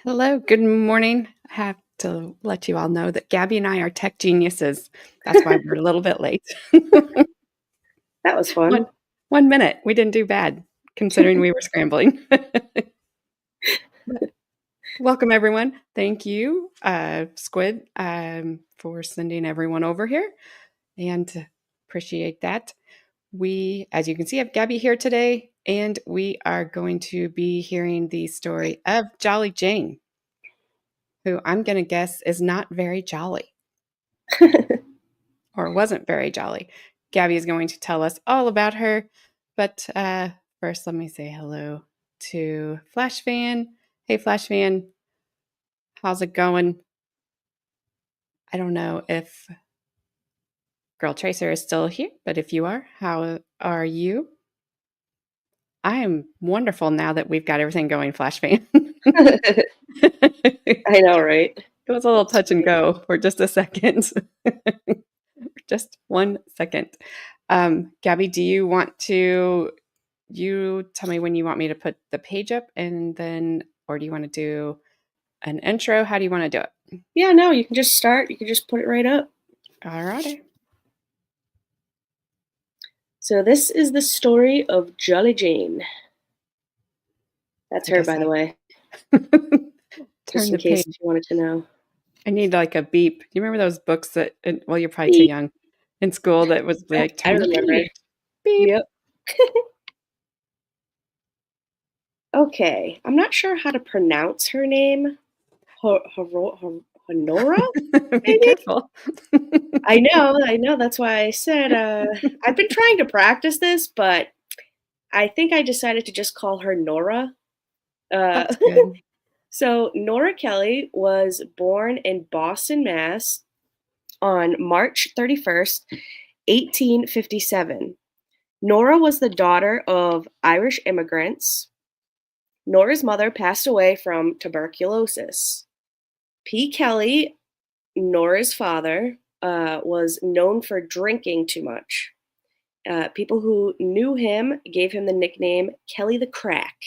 Hello, good morning. I have to let you all know that Gabby and I are tech geniuses. That's why we're a little bit late. That was One fun. 1 minute. We didn't do bad considering we were scrambling. But welcome, everyone. Thank you, Squid, for sending everyone over here, and appreciate that. We, as you can see, have Gabby here today, and we are going to be hearing the story of Jolly Jane, who I'm going to guess is not very jolly. Or wasn't very jolly. Gabby is going to tell us all about her. But first, let me say hello to Flash Fan. Hey, Flash Fan, how's it going? I don't know if Girl Tracer is still here, but if you are, how are you? I am wonderful now that we've got everything going, Flash Fan. It I know, right? was a little That's touch and funny. go for just a second. Just 1 second. Gabby, do you want to you tell me when you want me to put the page up and then, or do you want to do an intro? How do you want to do it? Yeah, no, you can just start. You can just put it right up. All righty. So this is the story of Jolly Jane. That's I her, guess by the way, turn just in the case page. you wanted to know. I need like a beep. Do you remember those books that, well, you're probably too Beep. young, in school that was like, I turn the remember. page, beep. Yep. Okay, I'm not sure how to pronounce her name. Honora, Be maybe? careful. I know. That's why I said I've been trying to practice this, but I think I decided to just call her Nora. Uh, That's good. So, Nora Kelly was born in Boston, Mass. On March 31st, 1857. Nora was the daughter of Irish immigrants. Nora's mother passed away from tuberculosis. P. Kelly, Nora's father, was known for drinking too much. People who knew him gave him the nickname Kelly the Crack.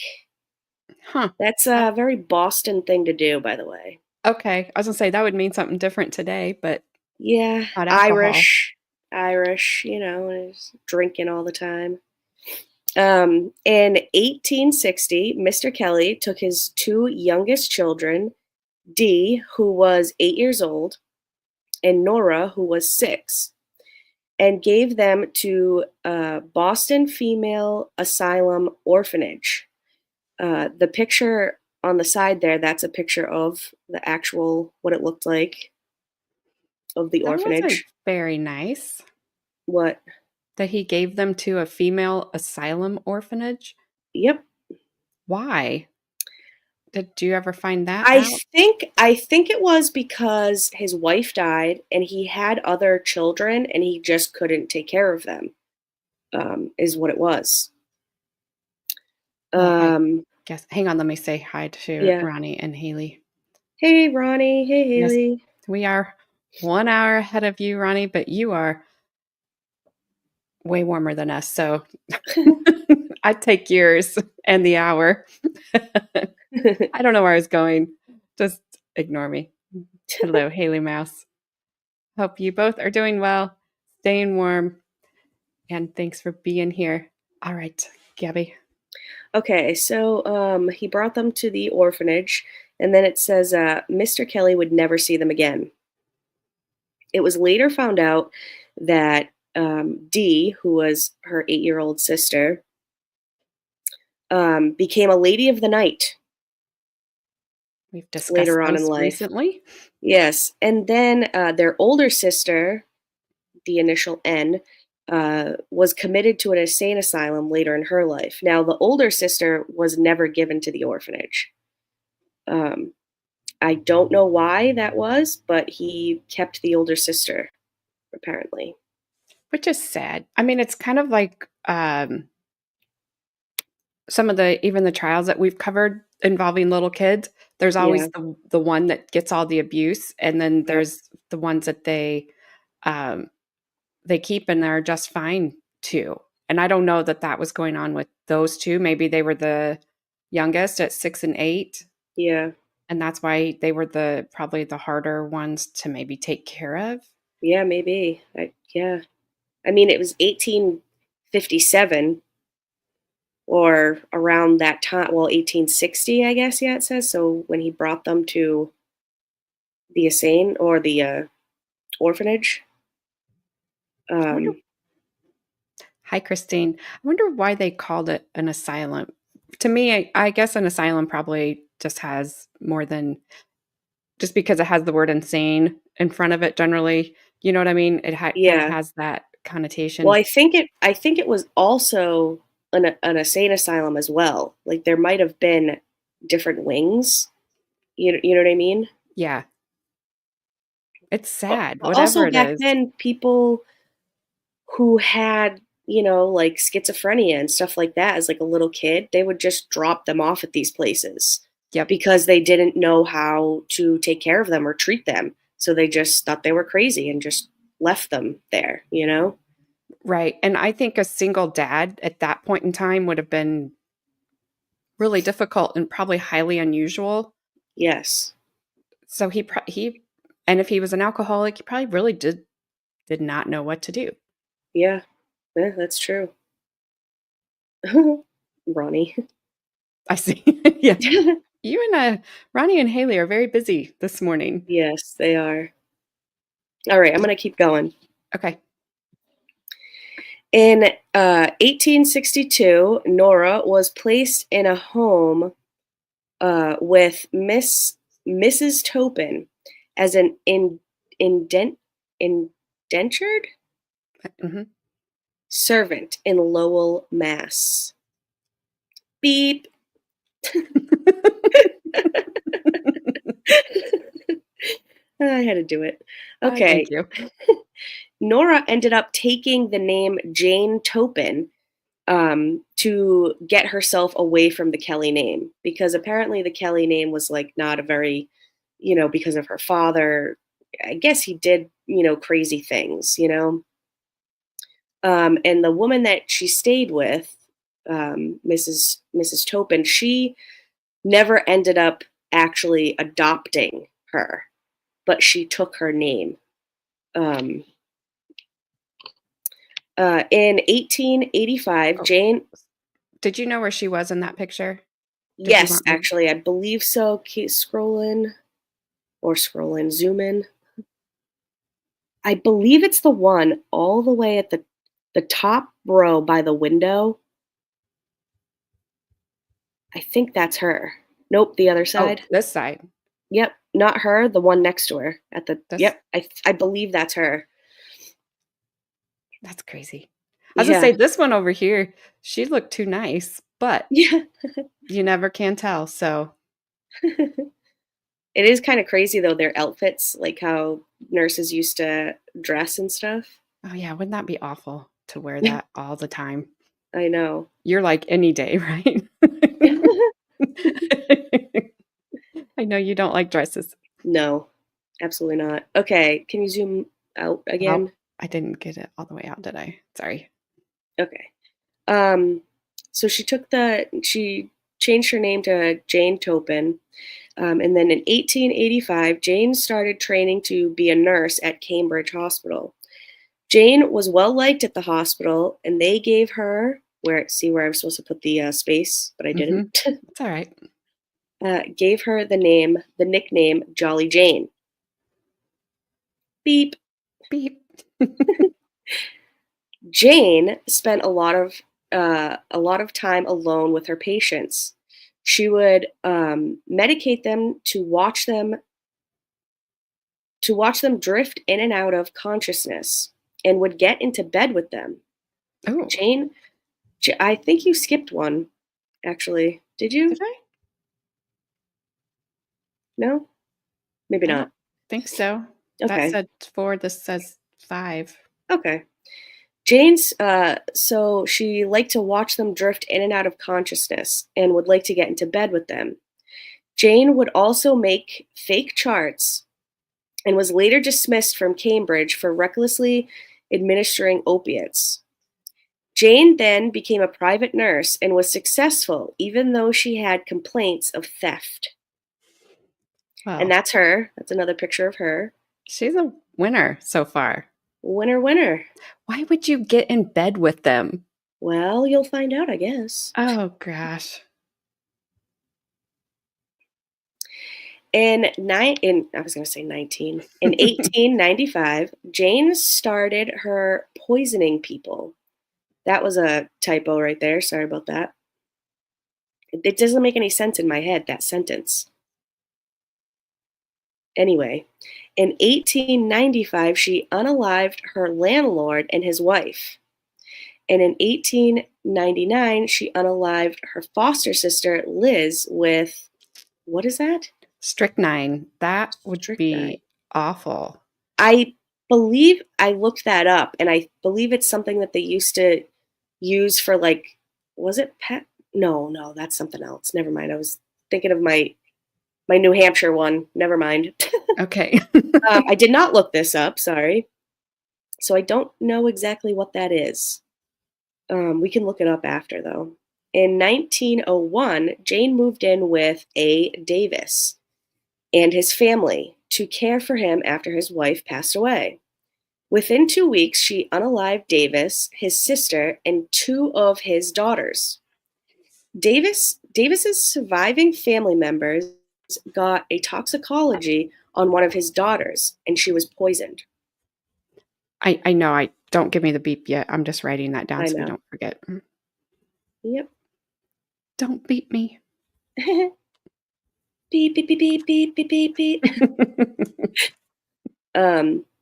Huh. That's a very Boston thing to do, by the way. Okay. I was going to say that would mean something different today, but Yeah, not alcohol. Irish, is drinking all the time. In 1860, Mr. Kelly took his two youngest children, Dee, who was 8 years old, and Nora, who was 6, and gave them to Boston Female Asylum Orphanage. The picture on the side there, that's a picture of the actual, what it looked like of the That wasn't orphanage. very nice. What? That he gave them to a female asylum orphanage? Yep. Why? Did you ever find that I out? think it was because his wife died and he had other children and he just couldn't take care of them. Is what it was. Well, I Um, guess hang on, let me say hi to yeah. Ronnie and Haley. Hey, Ronnie. Hey, Yes, Haley. we are 1 hour ahead of you, Ronnie, but you are way warmer than us, so I'd take yours and the hour. I don't know where I was going. Just ignore me. Hello, Haley Mouse. Hope you both are doing well, staying warm, and thanks for being here. All right, Gabby. Okay, so he brought them to the orphanage, and then it says Mr. Kelly would never see them again. It was later found out that Dee, who was her 8-year-old sister, became a lady of the night We've discussed later on in those life. recently. Yes, and then their older sister, the initial N, was committed to an insane asylum later in her life. Now, the older sister was never given to the orphanage. Um, I don't know why that was, but he kept the older sister, apparently. Which is sad. I mean, it's kind of like some of the even the trials that we've covered involving little kids. There's always Yeah, the one that gets all the abuse, and then yep, there's the ones that um, they keep and they're just fine too. And I don't know that that was going on with those two. Maybe they were the youngest at 6 and 8, yeah. And that's why they were probably the harder ones to maybe take care of. Yeah, maybe. Yeah. I mean, it was 1857 or around that time. Well, 1860, I guess. Yeah, it says. So when he brought them to the insane or the orphanage. I wonder Um, Hi, Christine. I wonder why they called it an asylum. To me, I guess an asylum probably just has more than just because it has the word insane in front of it generally, you know what I mean? It kinda yeah. has that Well, connotation. I think it was also an insane asylum as well. Like there might have been different wings. You know what I mean? Yeah. It's But sad, whatever also it back is. then, people who had, you know, like schizophrenia and stuff like that as like a little kid, they would just drop them off at these places Yep, because they didn't know how to take care of them or treat them. So they just thought they were crazy and just left them there, you know? right, and I think a single dad at that point in time would have been really difficult and probably highly unusual. Yes. So he and if he was an alcoholic, he probably really did not know what to do. Yeah. Yeah, that's true. Ronnie. I see. Yeah. You and, Ronnie and Haley are very busy this morning. Yes, they are. All right, I'm Y going to keep going. Okay. In 1862, Nora was placed in a home with Mrs. Topin as an indent, indentured Mhm. servant in Lowell, Mass. Beep. I had to do it. Thank Okay. you. Nora ended up taking the name Jane Topin to get herself away from the Kelly name because apparently the Kelly name was like not a very, you know, because of her father. I guess he did, you know, crazy things, you know. And the woman that she stayed with, Mrs. Topin, she never ended up actually adopting her, but she took her name. Um, in 1885, Oh, Jane. did you know where she was in that picture? Did you Yes, want me actually, I believe so. Keep scrolling or scrolling, zoom in. I believe it's the one all the way at the top row by the window. I think that's her. Nope, the other Oh, side. this side. Yep, not her, the one next to her at the This yep, I believe that's her. That's crazy. I was gonna say Yeah. this one over here, she looked too nice, but Yeah. you never can tell, so It is kinda crazy though, their outfits, like how nurses used to dress and stuff. oh, yeah, wouldn't that be awful to wear that all the time? I know. You're like any day, right? I know you don't like dresses. No, absolutely not. Okay, can you zoom out Well, again? I didn't get it all the way out, did I? Sorry. Okay. Um, so she changed her name to Jane Topin. And then in 1885, Jane started training to be a nurse at Cambridge Hospital. Jane was well liked at the hospital, and they gave her where I was supposed to put the space, but I didn't. Mhm. It's alright. Gave her the nickname Jolly Jane. Beep. Beep. Jane spent a lot of time alone with her patients. She would medicate them to watch them drift in and out of consciousness, and would get into bed with them. Oh, Jane, I think you skipped one. Actually, did did you? I? No, maybe I don't not. think so. That Okay, said 4, this says 5. okay. Jane's so she liked to watch them drift in and out of consciousness and would like to get into bed with them. Jane would also make fake charts and was later dismissed from Cambridge for recklessly administering opiates. Jane then became a private nurse and was successful even though she had complaints of theft. And Well, that's her. That's another picture of her. she's a winner so far. Winner, winner. Why would you get in bed with them? Well, you'll find out, I guess. Oh gosh. In I was going to say 19. In 1895, Jane started her poisoning people. That was a typo right there. Sorry about that. It doesn't make any sense in my head, that sentence. Anyway, in 1895, she unalived her landlord and his wife. And in 1899, she unalived her foster sister, Liz, with what is that? Strychnine. That would Strychnine. be awful. I believe I looked that up, and I believe it's something that they used to use for like, was it pet? No, no, that's something else. Never mind. I was thinking of my New Hampshire one. Never mind. Okay. I did not look this up. Sorry. So I don't know exactly what that is. We can look it up after, though. In 1901, Jane moved in with A. Davis and his family to care for him after his wife passed away. Within 2 weeks, she unalived Davis, his sister, and two of his daughters. Davis's surviving family members got a toxicology on one of his daughters, and she was poisoned. I know. I don't give me the beep yet. I'm just writing that down I so we know. don't forget. Yep. Don't beep me. Beep, beep, beep, beep, beep, beep, beep, beep.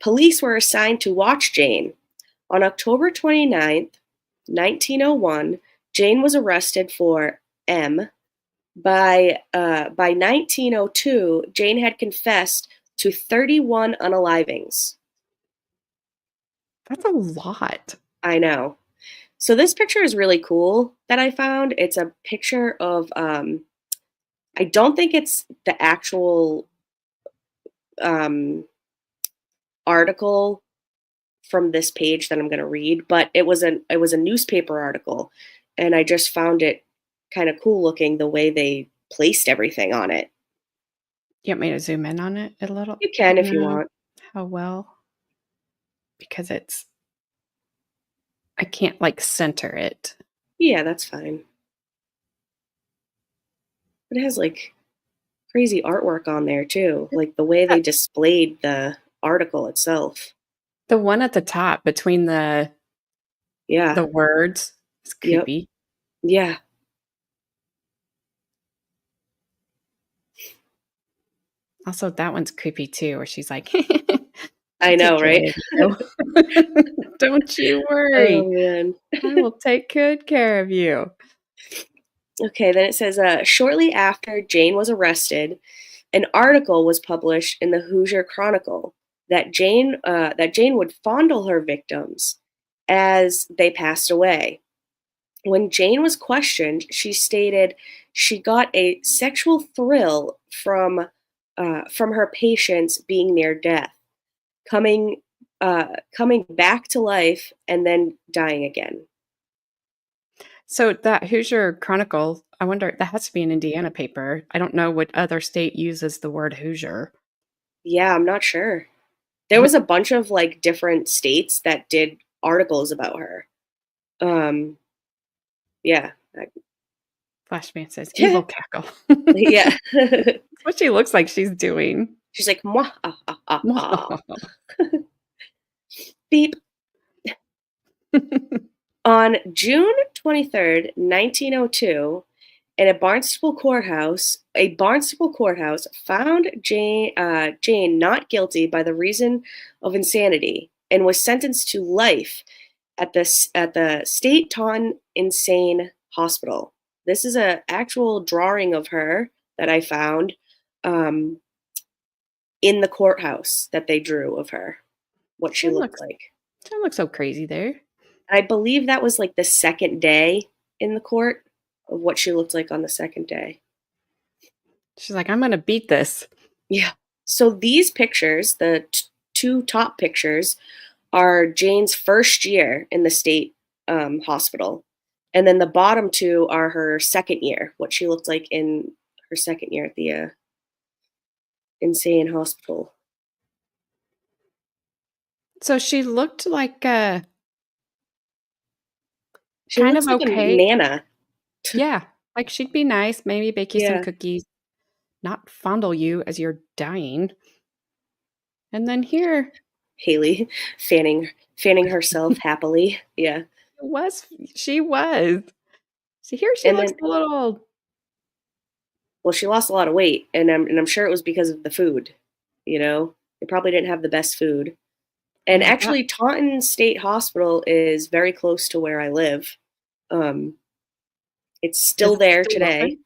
Police were assigned to watch Jane. On October 29th, 1901, Jane was arrested for M. By 1902, Jane had confessed to 31 unalivings. That's a lot. I know. So this picture is really cool that I found. It's a picture of I don't think it's the actual um, article from this page that I'm going to read, but it was a newspaper article, and I just found it kind of cool looking the way they placed everything on it. You want me to zoom in on it a little? You I can don't if you know want. how well because I can't like center it. Yeah, that's fine. It has like crazy artwork on there too, like the way they That displayed the article itself. the one at the top between Yeah. the words is Yep. creepy. Yeah. Also, that one's creepy too, where she's like, I "I'll take know, care right? of you. Don't you Oh worry. man. I will take good care of you." Okay, then it says shortly after Jane was arrested, an article was published in the Hoosier Chronicle that Jane would fondle her victims as they passed away. When Jane was questioned, she stated she got a sexual thrill from her patients being near death, coming coming back to life and then dying again. So that Hoosier Chronicle, I wonder that has to be an Indiana paper. I don't know what other state uses the word Hoosier. Yeah, I'm not sure. There was a bunch of like different states that did articles about her. Um, yeah, Flashman says, "Evil cackle." yeah. That's what she looks like she's doing. She's like, mwah, beep. On June 23rd, 1902, in a Barnstable courthouse found Jane not guilty by the reason of insanity and was sentenced to life at the State Taunton Insane Hospital. This is an actual drawing of her that I found um, in the courthouse that they drew of her, what She she doesn't looked look like. she doesn't look so crazy there. I believe that was like the second day in the court of what she looked like on the second day. She's like, "I'm gonna beat this." Yeah. So these pictures, the two top pictures, are Jane's first year in the state hospital. And then the bottom two are her second year, what she looked like in her second year at insane hospital. So she looked like, She kind of looks like a okay. nana. Yeah, like, she'd be nice, maybe bake you some Yeah, cookies, not fondle you as you're dying. And then here Haley fanning herself happily. Yeah, was she was. See, here she and looks then a little. well, she lost a lot of weight, and I'm sure it was because of the food. You know, they probably didn't have the best food. And Yeah, that actually, Taunton State Hospital is very close to where I live. Um, it's is still it there still today. open?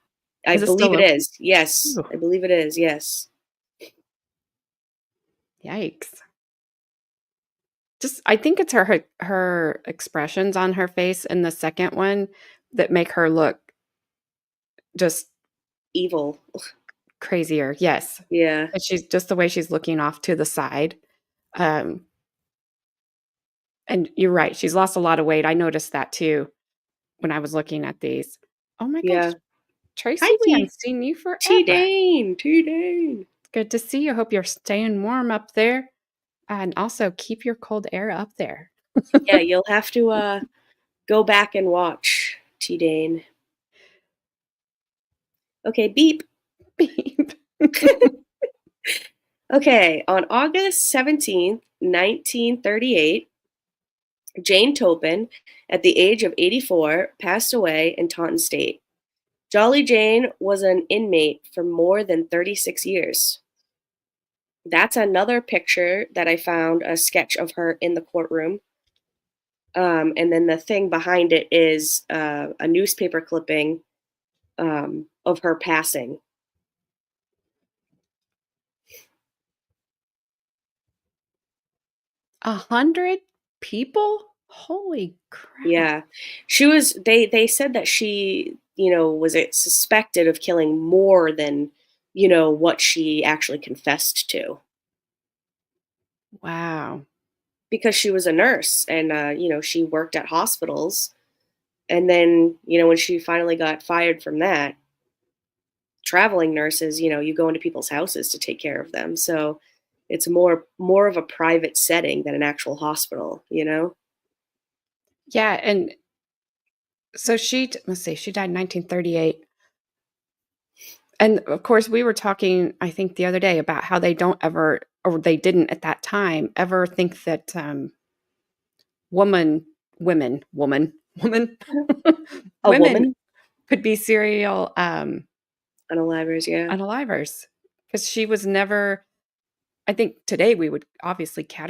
I Is it believe still it open? is. Yes, Ooh, I believe it is. Yes. yikes. Just I think it's her expressions on her face in the second one that make her look just Evil. crazier. Yes. Yeah. And she's just the way she's looking off to the side. Um, and you're right, she's lost a lot of weight. I noticed that too when I was looking at these. Oh my gosh, Yeah. Tracy, Hi, we haven't seen you T forever. Dane. T Dane. Good to see you. Hope you're staying warm up there, and also keep your cold air up there. Yeah, you'll have to go back and watch T Dane. Okay, beep. Beep. Okay, on August 17th, 1938, Jane Topin, at the age of 84, passed away in Taunton State. Jolly Jane was an inmate for more than 36 years. That's another picture that I found, a sketch of her in the courtroom. And then the thing behind it is a newspaper clipping of her passing. 100 people? Holy crap. Yeah, she was. They said that she, was it suspected of killing more than, what she actually confessed to, Wow. because she was a nurse and she worked at hospitals, and then when she finally got fired from that, traveling nurses, you go into people's houses to take care of them, so it's more of a private setting than an actual hospital. Yeah, and so let's see, she died in 1938. And of course, we were talking, I think, the other day about how they don't ever, or they didn't at that time, ever think that woman, woman, A women woman, could be serial unalivers, yeah, unalivers. Because she was never, I think today we would obviously put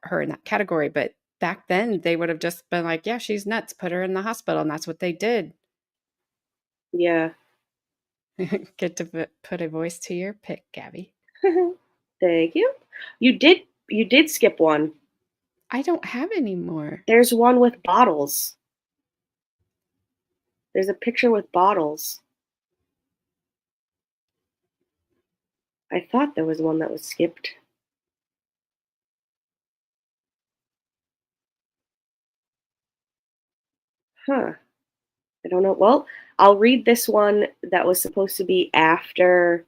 her in that category, but back then they would have just been like, yeah, she's nuts, put her in the hospital, and that's what they did. yeah. Get to put a voice to your pick, Gabby. Thank you. You did skip one. I don't have any more. There's one with bottles. There's a picture with bottles. I thought there was one that was skipped. Huh. I don't know. Well, I'll read this one that was supposed to be after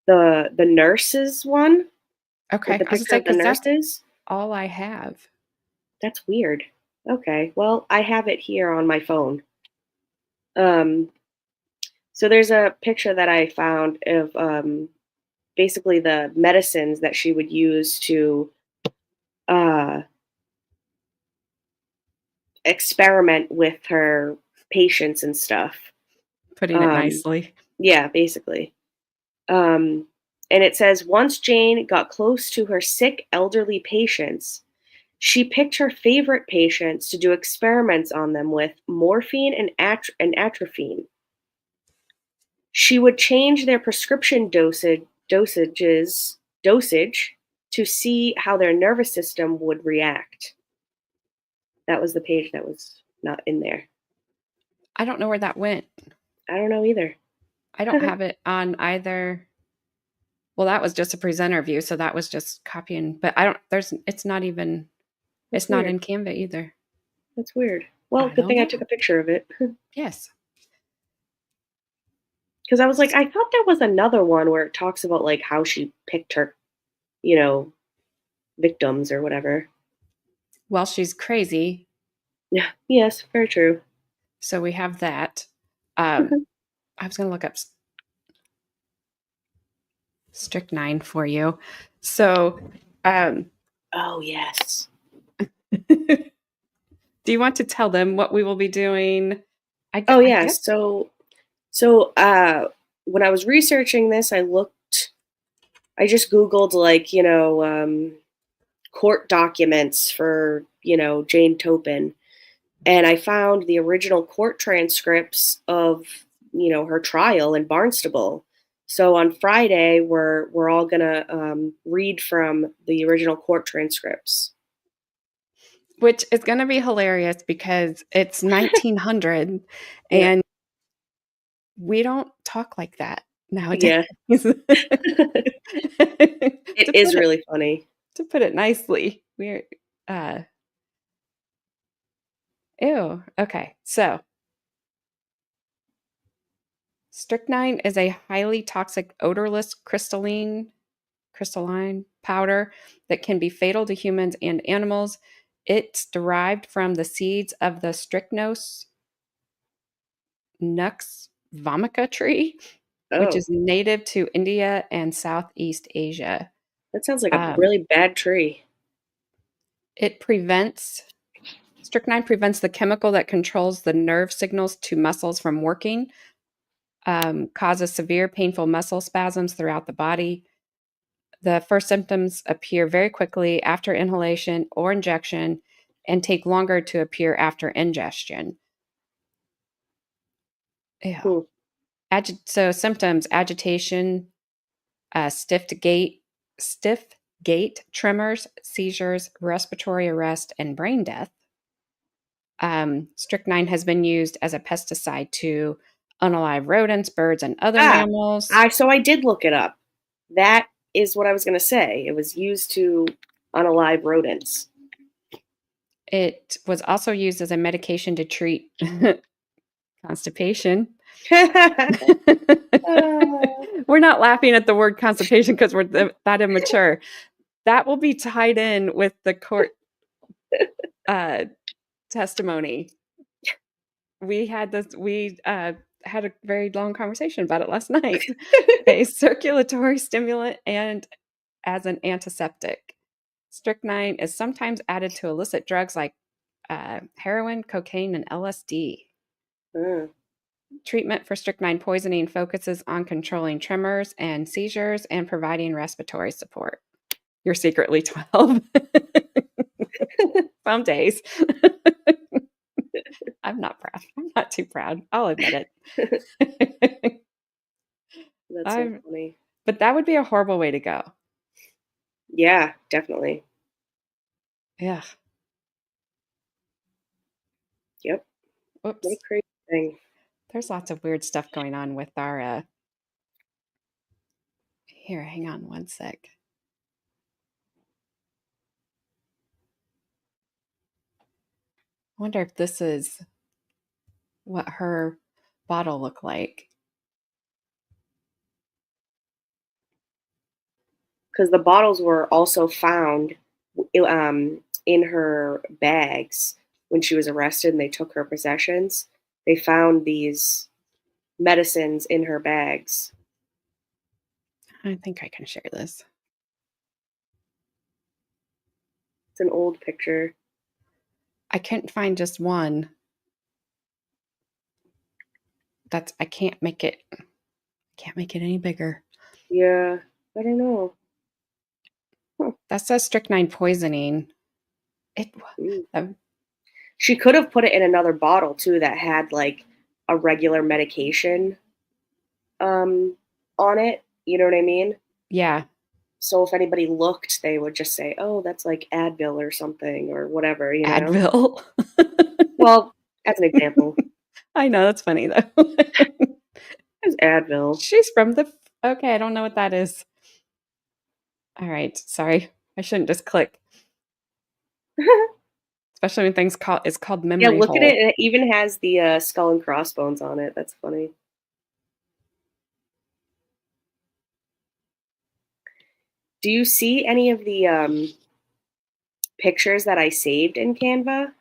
the nurses one with Okay, the I was gonna picture say of the because that's nurses. all I have. That's weird. Okay. Well, I have it here on my phone. Um so there's a picture that I found of basically the medicines that she would use to uh experiment with her patients and stuff. Putting it Um, nicely. yeah, basically. Um, and it says once Jane got close to her sick elderly patients, she picked her favorite patients to do experiments on them with morphine and atropine. She would change their prescription dosage to see how their nervous system would react. That was the page that was not in there. I don't know where that went. I don't know either. I don't have it on either. Well, that was just a presenter view, so that was just copying, but I don't That's it's not weird. in Canva either. That's weird. Well, I good don't thing I know. took a picture of it. Yes. Because I was like, I thought there was another one where it talks about like how she picked her, you know, victims or whatever. Well, she's crazy, Yeah. Yes, very true. so we have that. Um, I was going to look up strychnine for you. So, um, Oh yes. do you want to tell them what we will be doing? Oh I yeah. guess So when I was researching this, I just Googled like, court documents for, Jane Topin. And I found the original court transcripts of, her trial in Barnstable. So on Friday, we're all gonna read from the original court transcripts. which is going to be hilarious because it's 1900 Yeah, and we don't talk like that nowadays. yeah, it to is put it really funny. to put it nicely, we're uh ew. Okay, so strychnine is a highly toxic odorless crystalline powder that can be fatal to humans and animals. It's derived from the seeds of the Strychnos nux vomica tree, which Oh, is native to India and Southeast Asia. that sounds like a Um, really bad tree. it prevents Strychnine prevents the chemical that controls the nerve signals to muscles from working, causes severe painful muscle spasms throughout the body. The first symptoms appear very quickly after inhalation or injection and take longer to appear after ingestion. Ew. Hmm. So symptoms: agitation, stiff gait, tremors, seizures, respiratory arrest, and brain death. Strychnine has been used as a pesticide to unalive rodents, birds, and other Ah, mammals. I did look it up. That is what I was gonna say. It was used to unalive rodents. It was also used as a medication to treat constipation. Ah. We're not laughing at the word constipation because we're that immature. That will be tied in with the court uh, testimony. We had a very long conversation about it last night. A circulatory stimulant and as an antiseptic. Strychnine is sometimes added to illicit drugs like heroin, cocaine, and LSD. Ah. Treatment for strychnine poisoning focuses on controlling tremors and seizures and providing respiratory support. You're secretly 12. Some days. I'm not proud. I'm not too proud. I'll admit it. That's so I'm, funny. but that would be a horrible way to go. Yeah, definitely. Yeah. Yep. What a Whoops. crazy thing. There's lots of weird stuff going on with our. Here, hang on one sec. I wonder if this is what her bottle looked like. Because the bottles were also found in her bags when she was arrested and they took her possessions. They found these medicines in her bags. I think I can share this. It's an old picture. I couldn't find just one. I can't make it any bigger. Yeah, I don't know. Huh. That says strychnine poisoning. It Mm. um, She could have put it in another bottle too that had like a regular medication um, on it. You know what I mean? yeah, So if anybody looked, they would just say, "Oh, that's like Advil or something or whatever," you know? Advil. Well, as an example, I know that's funny though. it's Advil. She's from the okay, I don't know what that is. All right, sorry. I shouldn't just click, especially when things call it's called Yeah, memory look at it. hole. It even has the skull and crossbones on it. That's funny. Do you see any of the pictures that I saved in Canva?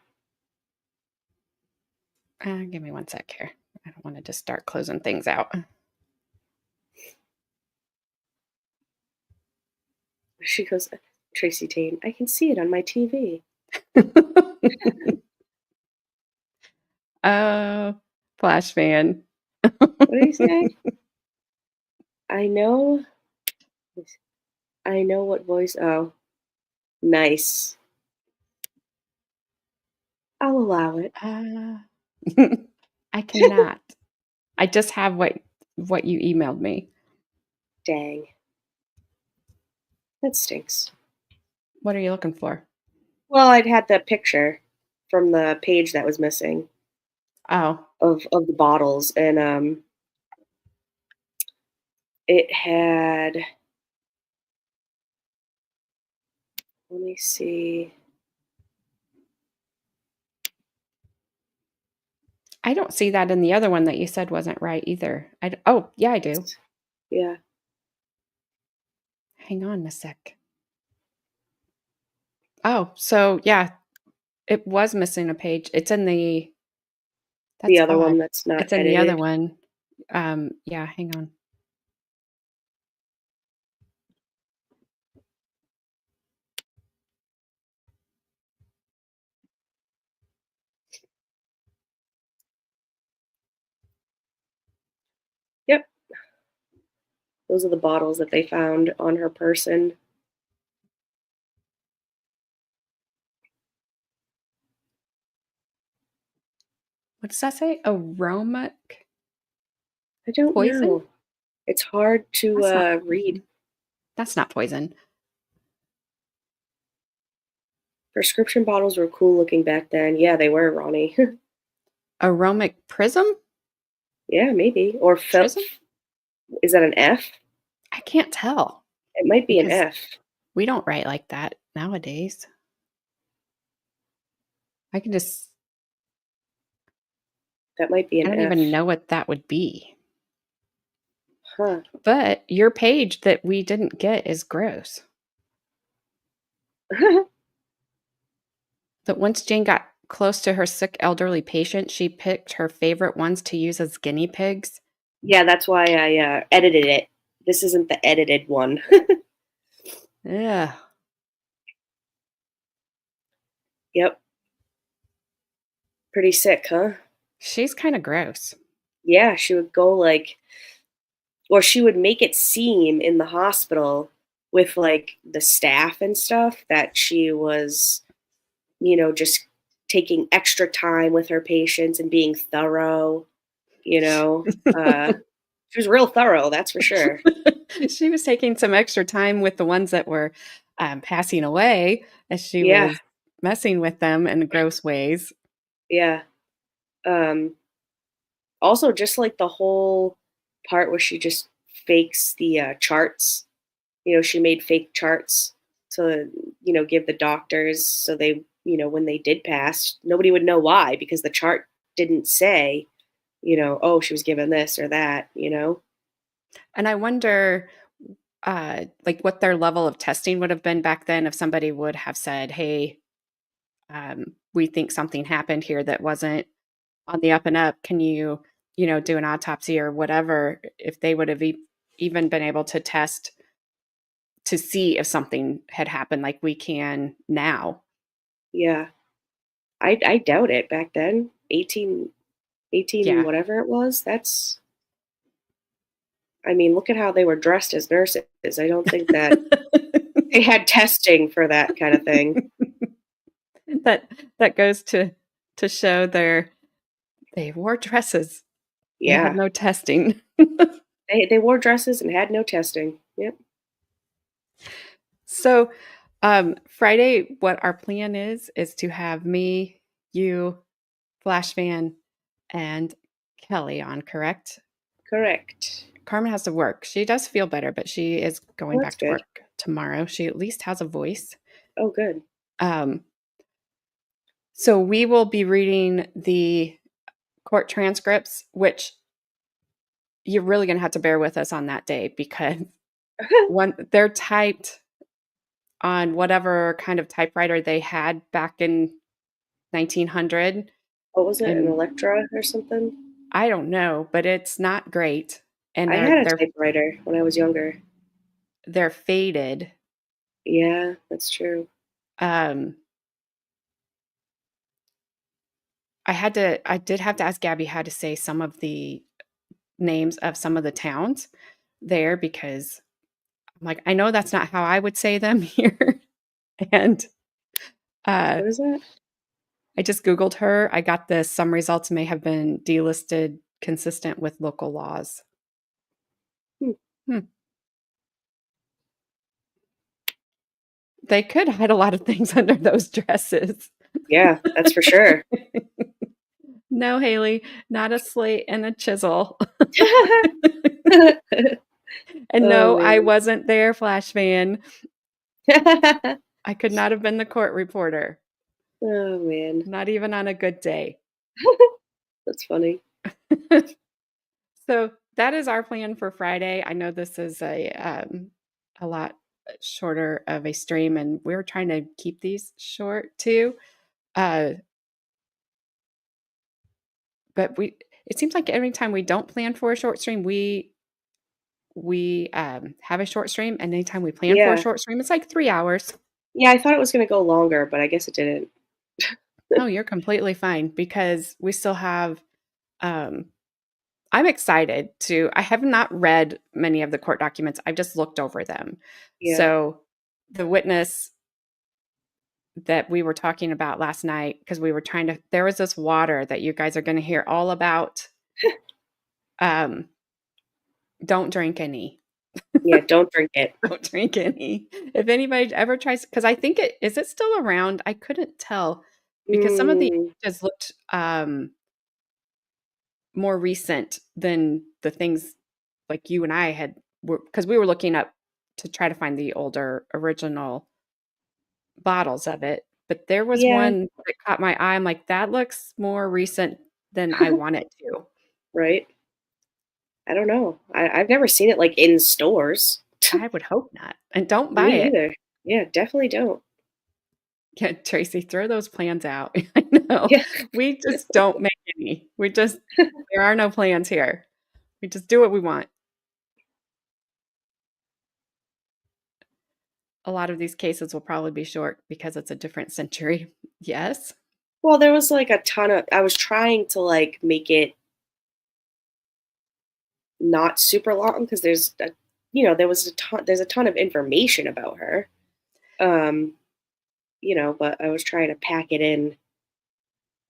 Give me one sec here. I don't want to just start closing things out. She goes, Tracy Tane, I can see it on my TV. Oh, Flash fan. What did he say? I know. I know what voice. Oh, nice. I'll allow it. I cannot. I just have what you emailed me. Dang. That stinks. What are you looking for? Well, I'd had the picture from the page that was missing Oh, of the bottles, and it had. Let me see. I don't see that in the other one that you said wasn't right either. Oh, yeah, I do. Yeah. Hang on a sec. Oh, so yeah, it was missing a page. It's in the The that's other odd. one that's not It's in the other edited. one. Yeah, hang on. Yep. Those are the bottles that they found on her person. What does that say? Aromatic I don't poison? know. It's hard to That's not read. poison. That's not poison. Prescription bottles were cool looking back then. Yeah, they were, Ronnie. Aromatic prism? Yeah, maybe. Or Trism? is that an F? I can't tell It might be an because F. we don't write like that nowadays. I can just That might be I an don't F. even know what that would be. Huh. But your page that we didn't get is gross. That once Jane got close to her sick elderly patient, she picked her favorite ones to use as guinea pigs. Yeah, that's why I edited it. This isn't the edited one. Yeah. Yep. Pretty sick, huh? She's kind of gross. Yeah, she would go like, or she would make it seem in the hospital with like the staff and stuff that she was, just taking extra time with her patients and being thorough, you know. She was real thorough, that's for sure. She was taking some extra time with the ones that were passing away as she Yeah, was messing with them in gross ways. yeah. Um, Also, just like the whole part where she just fakes the charts. She made fake charts to, give the doctors so they, when they did pass, nobody would know why because the chart didn't say, oh, she was given this or that. And I wonder, like, what their level of testing would have been back then if somebody would have said, "Hey, we think something happened here that wasn't on the up and up. Can you, do an autopsy or whatever?" If they would have even been able to test to see if something had happened like we can now. Yeah. I doubt it back then. 18 Yeah. whatever it was. I mean, look at how they were dressed as nurses. I don't think that they had testing for that kind of thing. that that goes to show they wore dresses. They had Yeah. no testing. They wore dresses and had no testing. Yep. So, Friday, what our plan is to have me, you, Flash Van, and Kelly on, correct? Correct. Carmen has to work. She does feel better, but she is going Well, that's back to good. work tomorrow. She at least has a voice. Oh, good. Um, so we will be reading the court transcripts, which you're really going to have to bear with us on that day because they're typed on whatever kind of typewriter they had back in 1900. What was it? An And Electra or something? I don't know, but it's not great. And I had a typewriter when I was younger. they're faded. Yeah, that's true. Um, I did have to ask Gabby how to say some of the names of some of the towns there because I'm like, I know that's not how I would say them here. And uh, What is that? I just Googled her. I got this. Some results may have been delisted consistent with local laws. Hmm. Hmm. They could hide a lot of things under those dresses. Yeah, that's for sure. No, Haley, not a slate and a chisel. And Oh no, I man. wasn't there, Flash fan. I could not have been the court reporter, Oh man. not even on a good day. That's funny. So that is our plan for Friday. I know this is a lot shorter of a stream, and we're trying to keep these short too. Uh, but it seems like every time we don't plan for a short stream, we have a short stream, and anytime we plan for a Yeah. short stream, it's like 3 hours. Yeah, I thought it was gonna go longer, but I guess it didn't. No, you're completely fine because we still have. Um, I'm excited to. I have not read many of the court documents. I've just looked over them. Yeah. So the witness that we were talking about last night, because we were trying to, there was this water that you guys are going to hear all about. Um, don't drink any. Yeah, don't drink it. Don't drink any. If anybody ever tries, because I think is it still around? I couldn't tell because some of the Mm, images looked more recent than the things like you and I had, because we were looking up to try to find the older original bottles of it. But there was yeah, one that caught my eye. I'm like, that looks more recent than I want it to. right. I don't know. I've never seen it like in stores. I would hope not. And don't buy Me it. either. Yeah, definitely don't. Yeah, Tracy, throw those plans out. I know. Yeah. We just don't make any. There are no plans here. We just do what we want. A lot of these cases will probably be short because it's a different century. Yes. Well, there was like a ton of I was trying to like make it not super long because there was there's a ton of information about her. Um, but I was trying to pack it in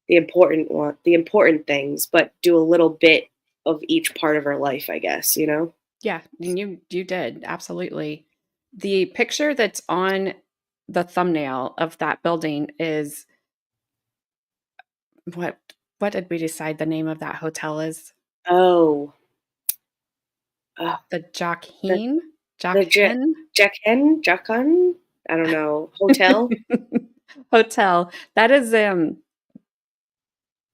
the important things, but do a little bit of each part of her life, I guess, you know? Yeah, and you did. Absolutely. The picture that's on the thumbnail of that building is what what did we decide the name of that hotel is? Oh, uh, The the Jockeen? the Jockhen? Jacun? I don't know. Hotel? Hotel. That is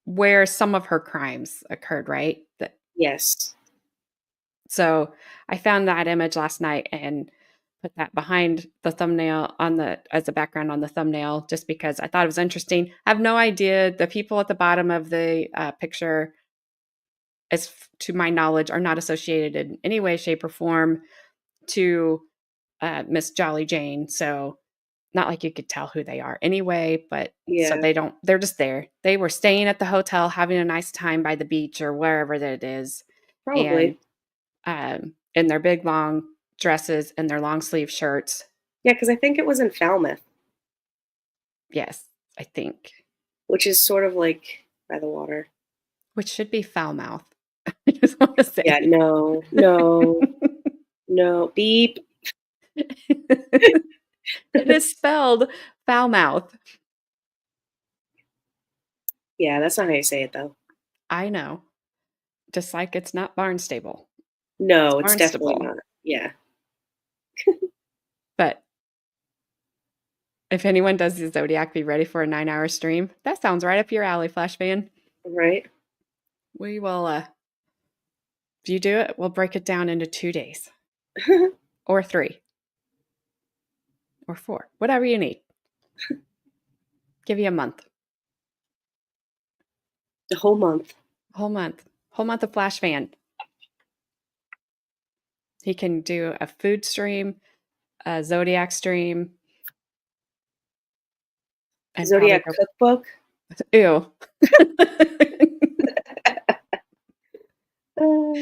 where some of her crimes occurred, right? Yes. So I found that image last night and put that behind the thumbnail on the as a background on the thumbnail, just because I thought it was interesting. I have no idea. The people at the bottom of the picture, to my knowledge, are not associated in any way, shape, or form to Miss Jolly Jane. So not like you could tell who they are anyway, but so Yeah, they're just there. They were staying at the hotel, having a nice time by the beach or wherever that it is. And probably. in their big long dresses and their long sleeve shirts. Yeah, because I think it was in Falmouth, Yes, I think, which is sort of like by the water. which should be foul mouth. I just want to Yeah, say. no, no, no. Beep. It is spelled foul mouth. Yeah, that's not how you say it though. I know. Just like it's not Barnstable. It's No, it's definitely Barnstable. not. Yeah, But if anyone does the Zodiac, be ready for a 9-hour stream. That sounds right up your alley, Flash fan. right. We will, if you do it, we'll break it down into 2 days or 3. or 4, whatever you need. Give you a month. The whole month. Whole month of Flash Fan. He can do a food stream, a Zodiac stream, and probably Zodiac go, cookbook. ew. Uh,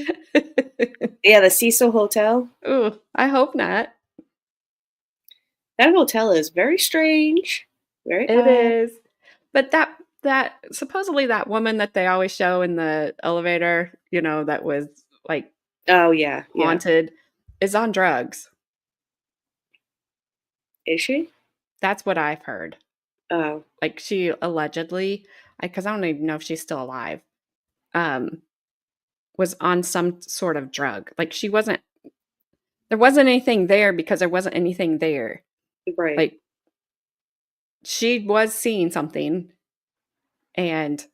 yeah, the Cecil Hotel. Ooh, I hope not. That hotel is very strange, very It odd. is. But that supposedly that woman that they always show in the elevator, that was like Oh yeah, yeah. haunted, is on drugs. Is she? That's what I've heard. Oh, Like she allegedly, because I don't even know if she's still alive, um, was on some sort of drug. Like there wasn't anything there because there wasn't anything there. right. Like she was seeing something and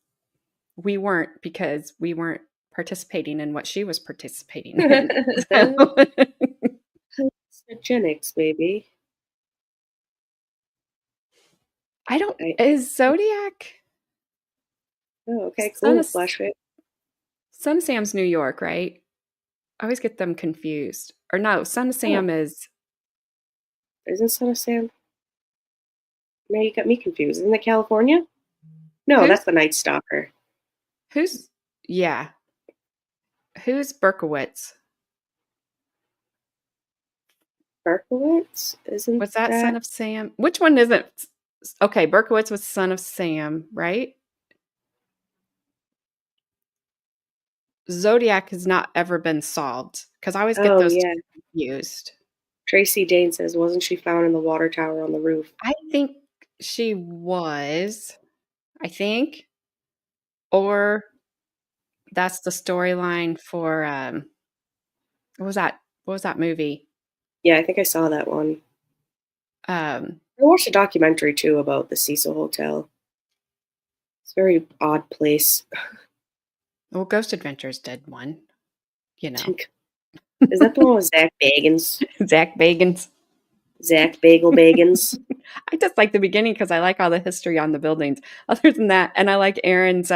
we weren't because we weren't participating in what she was participating in. So Hallucinogenics, baby. I don't I, is Zodiac oh, okay, Son cool. of Flashback. Son of Sam's New York, right? I always get them confused. Or no, Son of Oh, Sam is isn't Son of Sam? Now you got me confused. Isn't that California? No, who's that's the Night Stalker. who's yeah. Who's Berkowitz? Berkowitz? Isn't Was that Son that? of Sam? Which one isn't? Okay, Berkowitz was Son of Sam, right? Zodiac has not ever been solved because I always get Oh those two yeah. confused. Tracy Dane says, wasn't she found in the water tower on the roof? I think she was, I think, or that's the storyline for what was that? What was that movie? Yeah, I think I saw that one. Um, I watched a documentary too about the Cecil Hotel. It's a very odd place. well, Ghost Adventures did one, you know. Is that the one with Zach Bagans? Zach Bagans. Zach Bagel Bagans? I just like the beginning because I like all the history on the buildings. Other than that, and I like Aaron's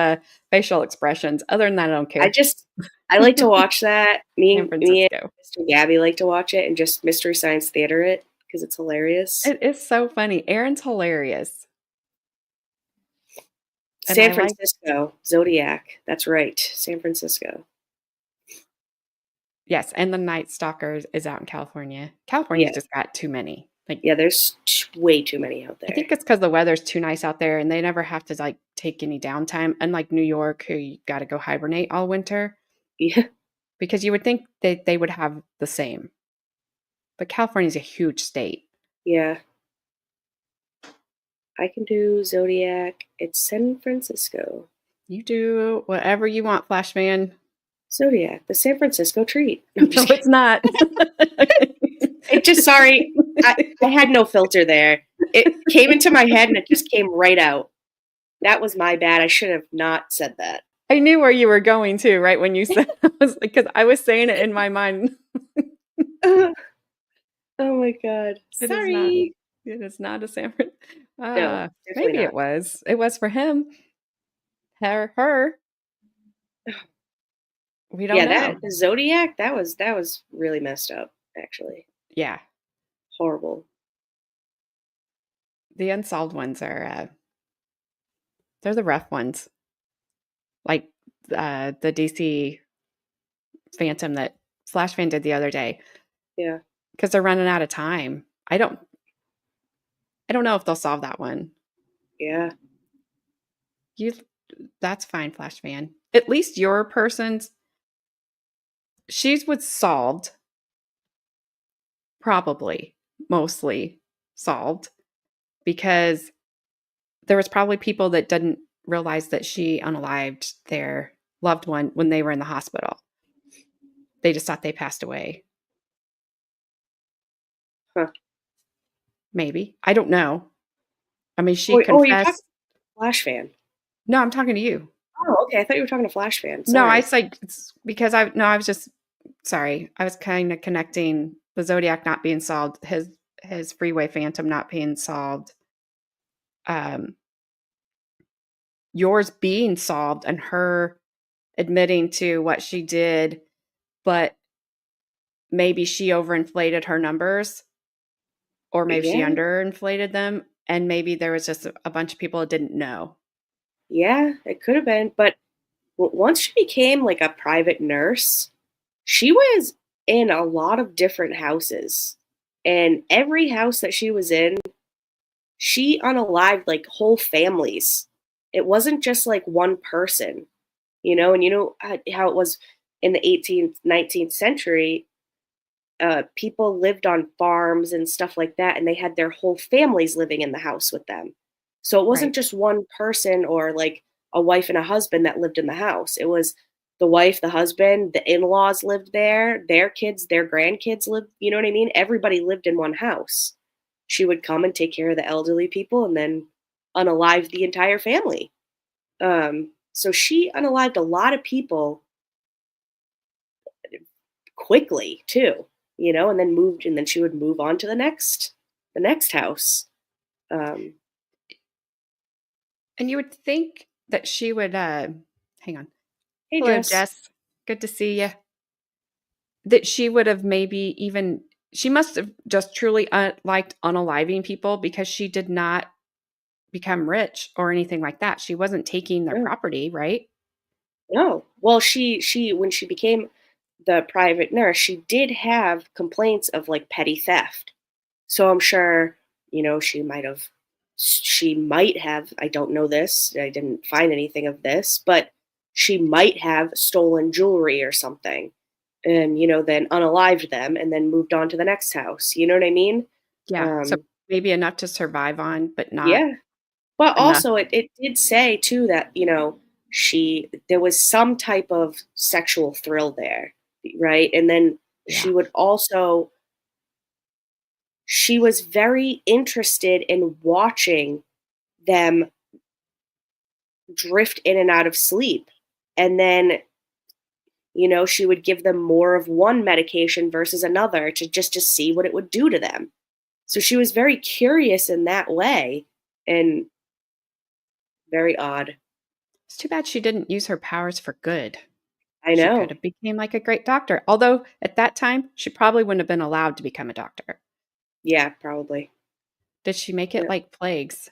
facial expressions. Other than that, I don't I care. just I like to watch that. San Me and Francisco. Mr. Gabby like to watch it and just Mystery Science Theater it because it's hilarious. It is so funny. Aaron's hilarious. And San I like, Francisco, Zodiac. That's right. San Francisco. yes, and the Night Stalker is out in California. California's Yeah. just got too many. Like, Yeah, there's way too many out I there. think it's because the weather's too nice out there and they never have to like take any downtime. Unlike New York, who you got to go hibernate all winter, Yeah. because you would think that they would have the same. But California's a huge state. Yeah. I can do Zodiac. It's San Francisco. You do whatever you want, Flash Man. Zodiac, the San Francisco treat. No, it's not. It just, sorry, I had no filter there. It came into my head and it just came right out. That was my bad. I should have not said that. I knew where you were going to, right? When you said, because I was saying it in my mind. Oh my God. It is not. Sorry. It is not a San Fran. No, definitely Maybe not. it was. It was for him. Her. We don't Yeah, know. that Zodiac, that was really messed up, actually. Yeah. Horrible. The unsolved ones are they're the rough ones. Like the DC Phantom that Flash Fan did the other day. Yeah. Because they're running out of time. I don't know if they'll solve that one. Yeah. That's fine, Flash Fan. At least your person's she's was solved. Probably mostly solved because there was probably people that didn't realize that she unalived their loved one when they were in the hospital. They just thought they passed away. Huh. Maybe. I don't know. I mean, she You're talking confessed. Flash Fan. No, I'm talking to you. Oh, okay. I thought you were talking to Flash Fan. No, I Sorry. said it's because I was just sorry. I was kind of connecting the Zodiac not being solved. His his freeway phantom not being solved, um, yours being solved and her admitting to what she did, but maybe she overinflated her numbers or maybe she Yeah, underinflated them, and maybe there was just a bunch of people that didn't know. yeah, it could have been. But once she became like a private nurse, she was in a lot of different houses. And every house that she was in, she unalived like whole families. It wasn't just like one person, and how it was in the 18th, 19th century. People lived on farms and stuff like that, and they had their whole families living in the house with them. So it wasn't Right. just one person or like a wife and a husband that lived in the house. It was the wife, the husband, the in laws lived there, their kids, their grandkids lived, you know what I mean? Everybody lived in one house. She would come and take care of the elderly people and then unalive the entire family. So she unalived a lot of people quickly too, and then she would move on to the next house. Um, And you would think that she would, hang on. hey Hello, Jess. Jess. Good to see you. That she would have maybe even she must have just truly, liked unaliving people because she did not become rich or anything like that. She wasn't taking their No, property, right? no. Well, she when she became the private nurse, she did have complaints of like petty theft. So I'm sure, she might have, I don't know this, I didn't find anything of this, but she might have stolen jewelry or something and, then unalived them and then moved on to the next house. You know what I mean? Yeah, so Um, maybe enough to survive on, but not yeah. But enough. also it did say too that, there was some type of sexual thrill there, right? And then Yeah. she was very interested in watching them drift in and out of sleep. And then, she would give them more of one medication versus another to see what it would do to them. So she was very curious in that way and very odd. It's too bad she didn't use her powers for good. I She could know. have became like a great doctor, although at that time, she probably wouldn't have been allowed to become a doctor. Yeah, probably. Did she make it Yeah. like plagues?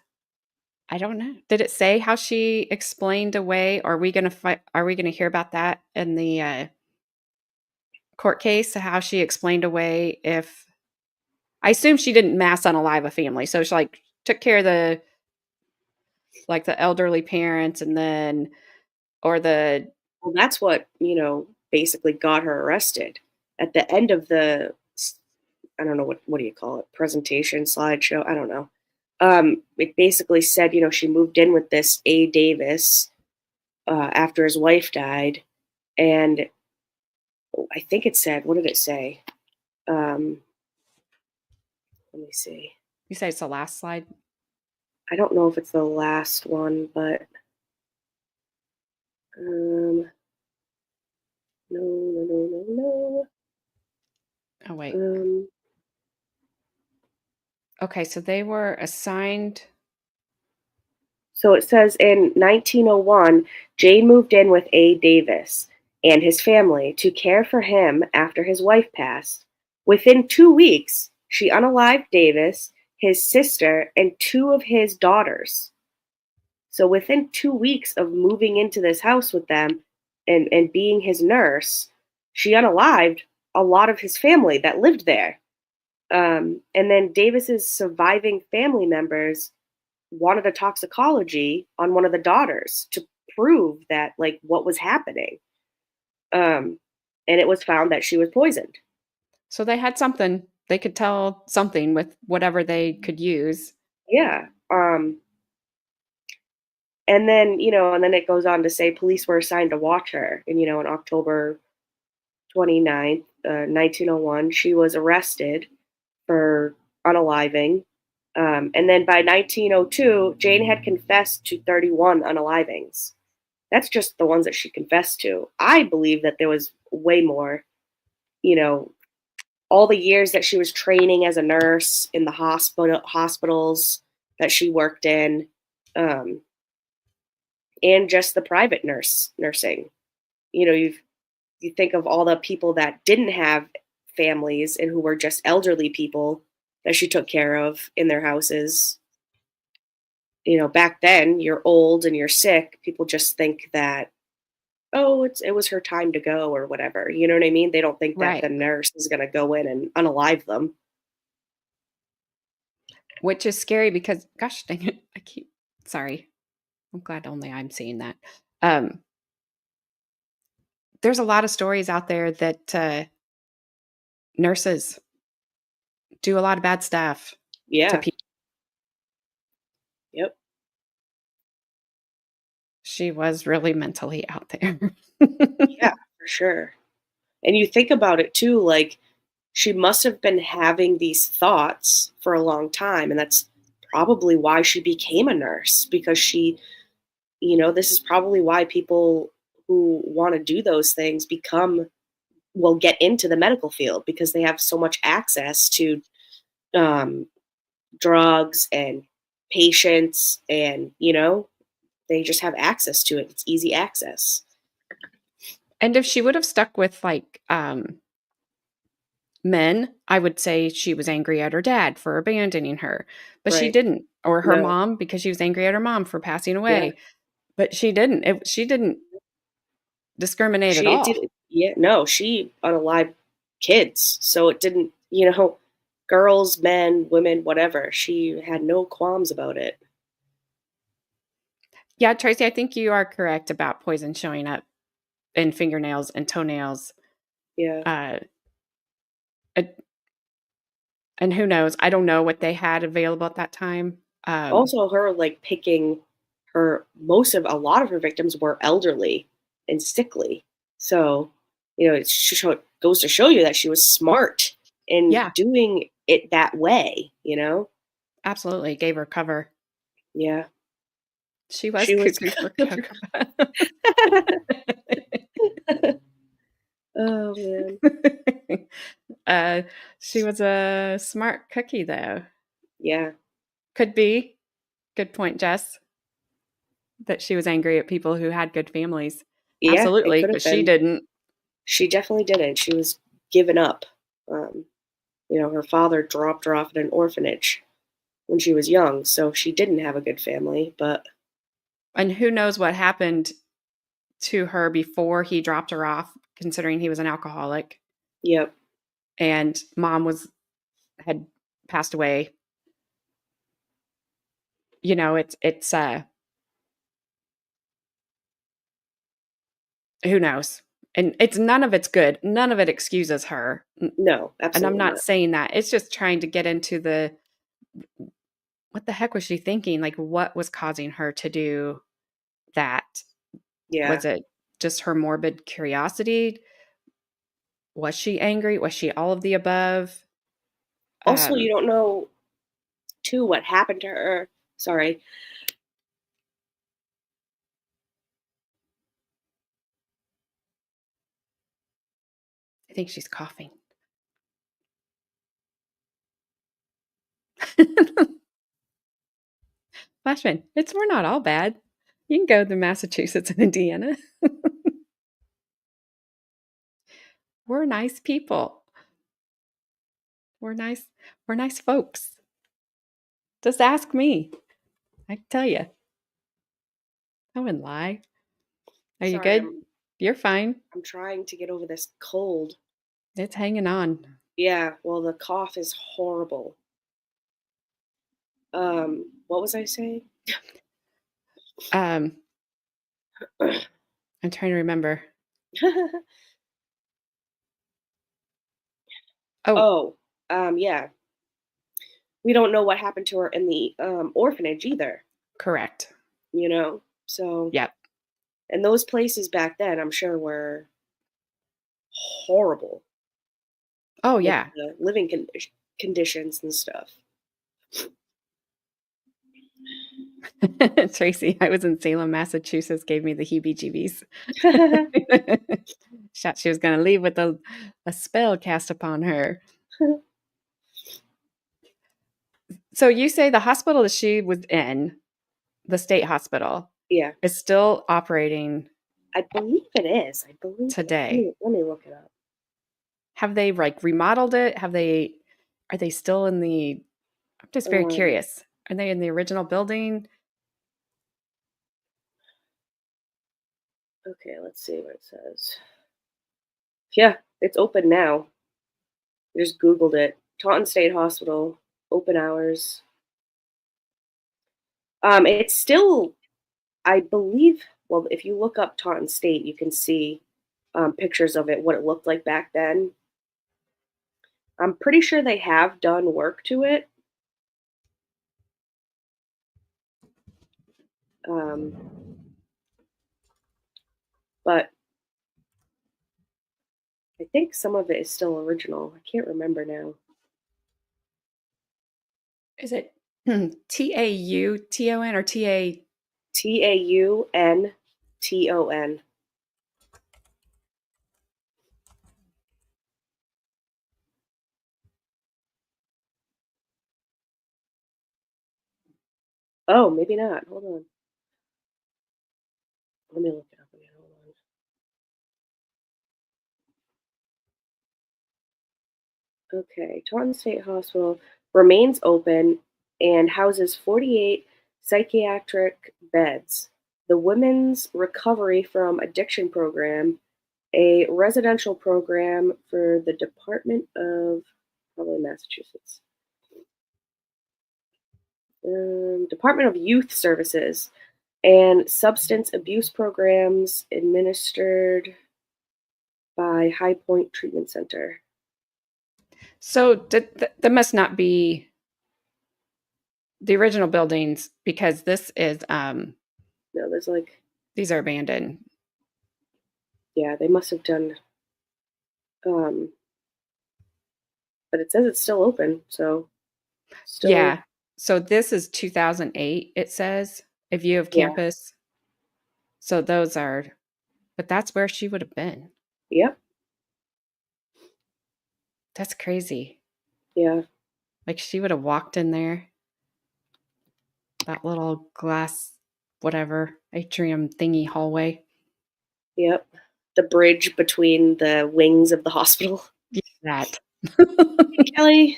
I don't know. Did it say how she explained away? Are we gonna hear about that in the, court case, how she explained away if I assume she didn't mass unalive a family, so she, like, took care of the elderly parents and then or the Well, that's what, basically got her arrested. At the end of I don't know what do you call it, presentation, slideshow, I don't know. It basically said, she moved in with this A. Davis after his wife died, and I think it said, what did it say? Um, Let me see. you say it's the last slide? I don't know if it's the last one, but no, no, no, no, Oh, wait. no. Okay, so they were assigned So it says in 1901, Jane moved in with A. Davis and his family to care for him after his wife passed. Within 2 weeks, she unalived Davis, his sister, and two of his daughters. So within 2 weeks of moving into this house with them and being his nurse, she unalived a lot of his family that lived there. And then Davis's surviving family members wanted a toxicology on one of the daughters to prove that like what was happening. Um, and it was found that she was poisoned. so they had something. They could tell something with whatever they could use. Yeah. And then it goes on to say police were assigned to watch her. And, on October 29th, 1901, she was arrested for unaliving. And then by 1902, Jane had confessed to 31 unalivings. That's just the ones that she confessed to. I believe that there was way more, you know, all the years that she was training as a nurse in the hospitals that she worked in, um, and just the private nursing. You know, you think of all the people that didn't have families and who were just elderly people that she took care of in their houses. You know, back then, you're old and you're sick. People just think that, oh, it was her time to go or whatever. You know what I mean? They don't think that the Right. nurse is going to go in and unalive them. Which is scary because, gosh dang it, sorry. I'm glad only I'm seeing that. Um, there's a lot of stories out there that nurses do a lot of bad stuff to Yeah. people. Yep. She was really mentally out there. Yeah, for sure. And you think about it too, like she must have been having these thoughts for a long time. And that's probably why she became a nurse, because this is probably why people who want to do those things will get into the medical field, because they have so much access to um, drugs and patients, and they just have access to it. It's easy access. And if she would have stuck with like men, I would say she was angry at her dad for abandoning her, but she Right. didn't, or her No. mom because she was angry at her mom for passing Yeah. away, but she didn't. She didn't discriminate at She it all. didn't. Yeah, no, she unalived kids, so it didn't, girls, men, women, whatever. She had no qualms about it. Yeah, Tracy, I think you are correct about poison showing up in fingernails and toenails. Yeah. Uh, it- and who knows? I don't know what they had available at that time. Also, her like picking her a lot of her victims were elderly and sickly. So, goes to show you that she was smart in Yeah, doing it that way. absolutely. Gave her cover. Yeah. She was She was cuckoo for good. cocoa. Oh man. uh, she was a smart cookie, though. Yeah. Could be. Good point, Jess, that she was angry at people who had good families. Yeah, it Absolutely, could but have she been. didn't. She definitely didn't. She was given up. Um, her father dropped her off at an orphanage when she was young, so she didn't have a good family. But And who knows what happened to her before he dropped her off, considering he was an alcoholic yep, and mom had passed away. It's who knows? And it's none of it's good. None of it excuses her. no, And I'm absolutely not not. saying that. It's just trying to get into what the heck was she thinking? Like, what was causing her to do that? Yeah. Was it just her morbid curiosity? Was she angry? Was she all of the above? Also, you Um, don't know too what happened to her. Sorry. I think she's coughing. Flashman, we're not all bad. You can go to Massachusetts and Indiana. We're nice people. We're nice. We're nice folks. Just ask me. I can tell you. I wouldn't lie. Are you Sorry, good? I'm You're fine. I'm trying to get over this cold. It's hanging on. Yeah, well, the cough is horrible. What was I saying? Um, I'm trying to remember. Oh, Oh, yeah. We don't know what happened to her in the orphanage either. correct. So, Yep. and those places back then, I'm sure were horrible Oh, with yeah. the living conditions and stuff. Tracy, I was in Salem, Massachusetts, gave me the heebie jeebies. Shot she was going to leave with a spell cast upon her. So you say the hospital that she was in, the state hospital, Yeah, is still operating I believe it is. I believe it. today. Let me look it up. Have they like remodeled it? Are they still in the I'm just very Um, curious. Are they in the original building? okay, let's see what it says. Yeah, it's open now. I just Googled it. Taunton State Hospital, open hours. It's still, I believe, well, if you look up Taunton State, you can see pictures of it, what it looked like back then. I'm pretty sure they have done work to it. Um, but I think some of it is still original. I can't remember now. Is it Tauton or TA? Taunton. Oh, maybe not. Hold on. Let me look it up again. Hold on. Okay. Taunton State Hospital remains open and houses 48 psychiatric beds. The Women's Recovery from Addiction Program, a residential program for the Department of, probably Massachusetts, Department of Youth Services, and substance abuse programs administered by High Point Treatment Center. So that must not be the original buildings because this is No, there's like, these are abandoned. yeah, they must have done, um, but it says it's still open, so still, Yeah. So this is 2008 it says a view of yeah, campus. So those are but that's where she would have been. yep, That's crazy. yeah, Like she would have walked in there, that little glass whatever atrium thingy hallway. yep. The bridge between the wings of the hospital. Yeah, that. Hey, Kelly.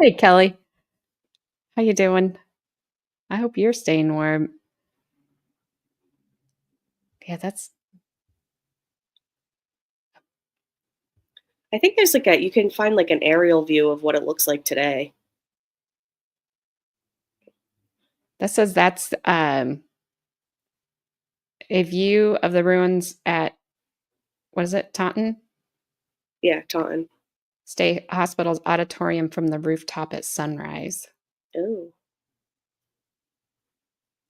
Hey Kelly, how you doing? I hope you're staying warm. Yeah, that's I think there's like a, you can find like an aerial view of what it looks like today. that says that's a view of the ruins at what is it, Taunton Yeah, Taunton. State Hospital's auditorium from the rooftop at sunrise. Oh,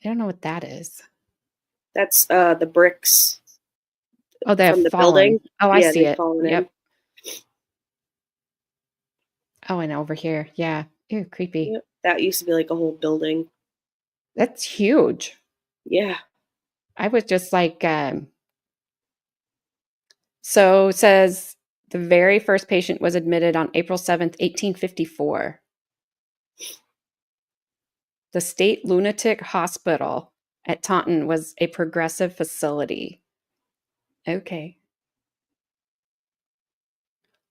I don't know what that is. that's the bricks Oh, they have from the fallen. building. Oh, I Yeah, see they've it. fallen in. Yep. Oh, and over here. Yeah. Ew, creepy. Yep, that used to be like a whole building. That's huge. Yeah. I was just like, so it says the very first patient was admitted on April 7th, 1854. The State Lunatic Hospital at Taunton was a progressive facility. Okay.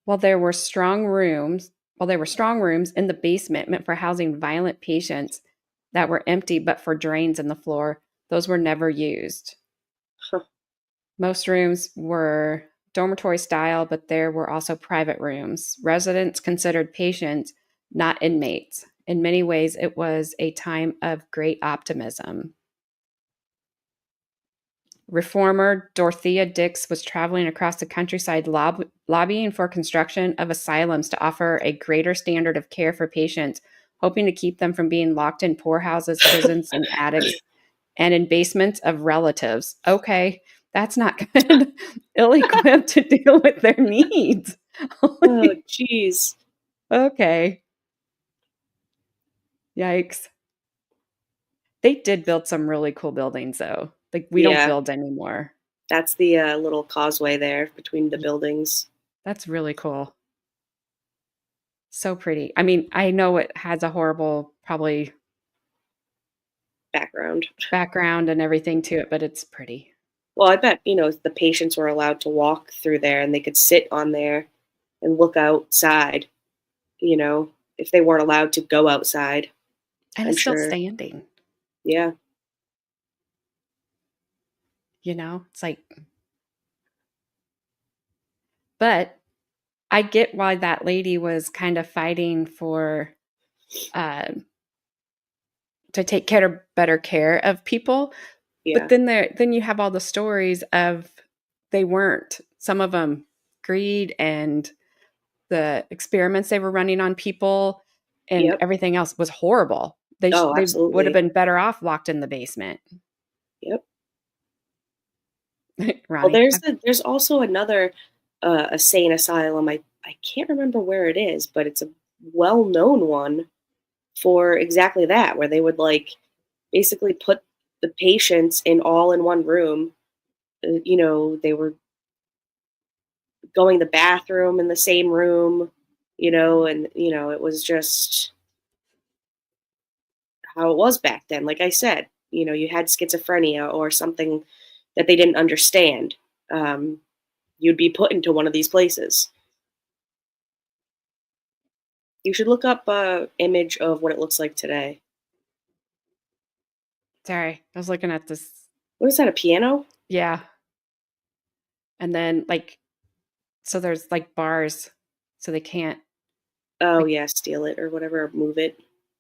While there were strong rooms, while there were strong rooms in the basement meant for housing violent patients that were empty but for drains in the floor, those were never used. Huh. Most rooms were dormitory style, but there were also private rooms. Residents considered patients, not inmates. In many ways, it was a time of great optimism. Reformer Dorothea Dix was traveling across the countryside lobbying for construction of asylums to offer a greater standard of care for patients, hoping to keep them from being locked in poorhouses, prisons, and attics, and in basements of relatives. Okay, that's not good. Ill equipped to deal with their needs. Oh, jeez. Okay, yikes. They did build some really cool buildings, though. Like, we don't Yeah, build anymore. that's the little causeway there between the buildings. That's really cool. So pretty. I mean, I know it has a horrible, probably background. background and everything to it, but it's pretty. Well, I bet, the patients were allowed to walk through there and they could sit on there and look outside, you know, if they weren't allowed to go outside. And I'm it's still sure. standing, Yeah. It's like, but I get why that lady was kind of fighting for, um, to take better care of people. But Yeah. then you have all the stories of they weren't. Some of them greed and the experiments they were running on people and Yep. everything else was horrible. Oh, They would have absolutely. been better off locked in the basement. Yep. Well, Ronnie, there's also another a sane asylum. I can't remember where it is, but it's a well-known one for exactly that, where they would like basically put the patients in one room. They were going to the bathroom in the same room, and it was just how it was back then. Like I said, you had schizophrenia or something that they didn't understand. Um, you'd be put into one of these places. You should look up a image of what it looks like today. sorry, I was looking at this. What is that? A piano? Yeah. And then so there's like bars, so they can't Oh like, yeah, steal it or whatever, move it.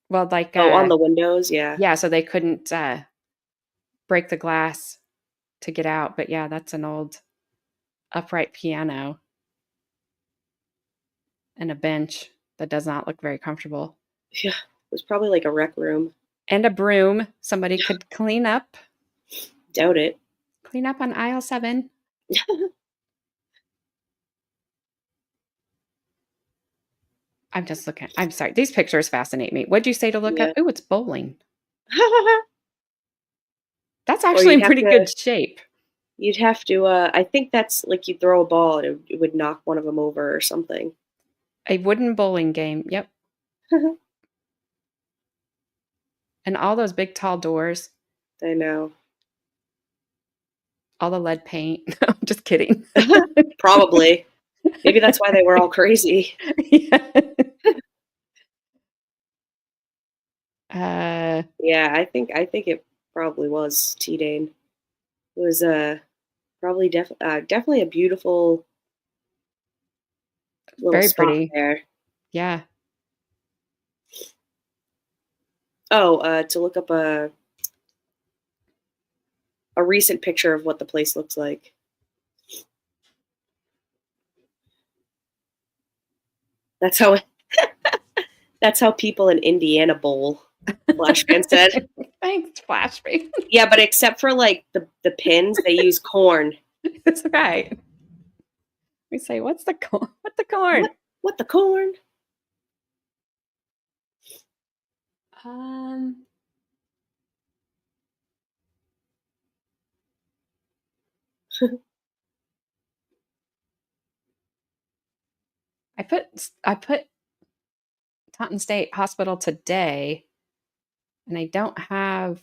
well, Oh, on the windows, yeah. yeah, so they couldn't break the glass to get out. But yeah, that's an old upright piano and a bench that does not look very comfortable. Yeah, it was probably like a rec room. And a broom. Somebody could Doubt it. clean up on aisle 7. I'm just looking. I'm sorry. These pictures fascinate me. What'd you say to look up? Yeah. Oh, it's bowling. That's Or actually in pretty good shape. you'd have to I think that's like you throw a ball and it would knock one of them over or something. A wooden bowling game. Yep. And all those big tall doors, I know. all the lead paint. No, just kidding. Probably. Maybe that's why they were all crazy. Yeah. Uh, Yeah, I think it probably was T-Dane. It was probably definitely a beautiful little very spot pretty. there. Yeah. Oh, to look up a recent picture of what the place looks like. That's how that's how people in Indiana bowl. Flashman said. Thanks, Flashby. Yeah, but except for like the pins, they use corn. That's right. We say, what's the corn? What the corn? What the corn? Um, I put Taunton State Hospital today, and I don't have.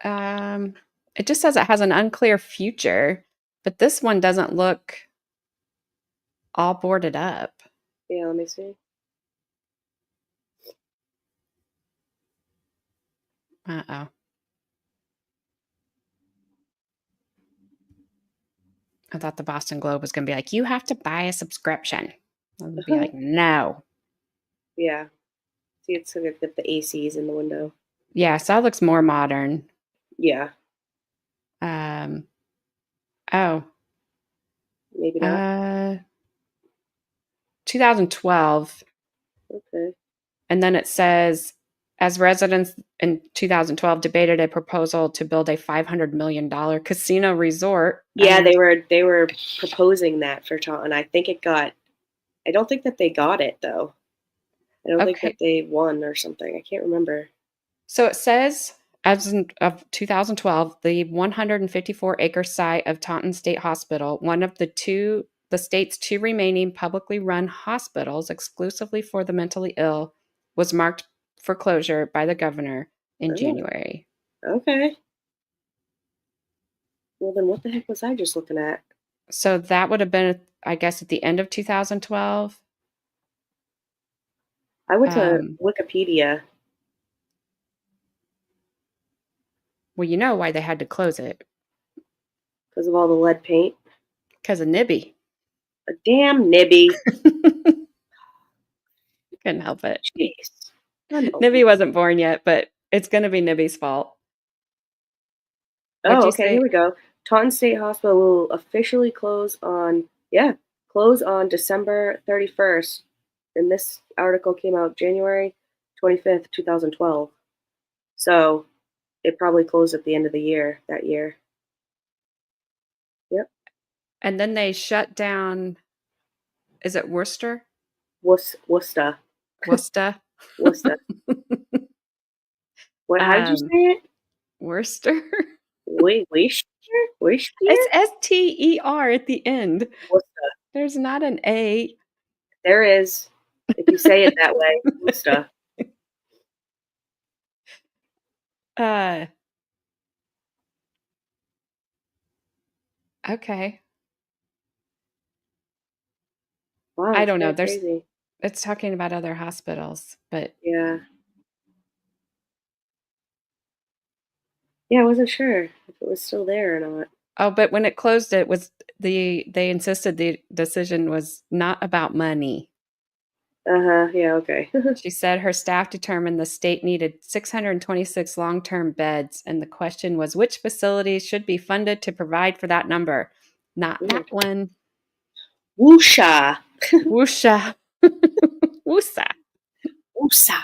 Um, it just says it has an unclear future, but this one doesn't look all boarded up. Yeah, let me see. Uh-oh. I thought the Boston Globe was going to be like, you have to buy a subscription. I would be like, no. Yeah. See, it's gonna get the ACs in the window. Yeah, so that looks more modern. Yeah, Um, oh, maybe not. uh, 2012. Okay. And then it says, as residents in 2012 debated a proposal to build a $500 million casino resort. Yeah, they were proposing that for Taunton. I think it got. I don't think that they got it though. I don't think that Okay. they won or something. I can't remember. So it says As of 2012, the 154-acre site of Taunton State Hospital, one of the state's two remaining publicly run hospitals exclusively for the mentally ill, was marked for closure by the governor in Oh, January. okay. Well, then what the heck was I just looking at? So that would have been, I guess, at the end of 2012. I went to Um, Wikipedia well, you know why they had to close it, because of all the lead paint. because of Nibby. A damn Nibby. Couldn't help it. Jeez. Nibby Unbelievable. wasn't born yet, but it's going to be Nibby's fault. What'd Oh, you okay, here say? we go. Taunton State Hospital will officially close on December 31st. And this article came out January 25th, 2012. So it probably closed at the end of the year, that year. Yep. And then they shut down, is it Worcester? Worcester. Worcester? Worcester. What, how did you say um, it? Worcester? Worcester? It's Worcester? Ster at the end. Worcester. There's not an A. There is. If you say it that way, Worcester. uh, okay. Wow, I that's don't know. kind of crazy. It's talking about other hospitals, but Yeah. Yeah, I wasn't sure if it was still there or not. oh, but when it closed, it was they insisted the decision was not about money. Uh-huh. Yeah, okay. She said her staff determined the state needed 626 long term beds, and the question was which facilities should be funded to provide for that number. Not that Weird. one. Woosha. Woosha. Woosa. Woosha.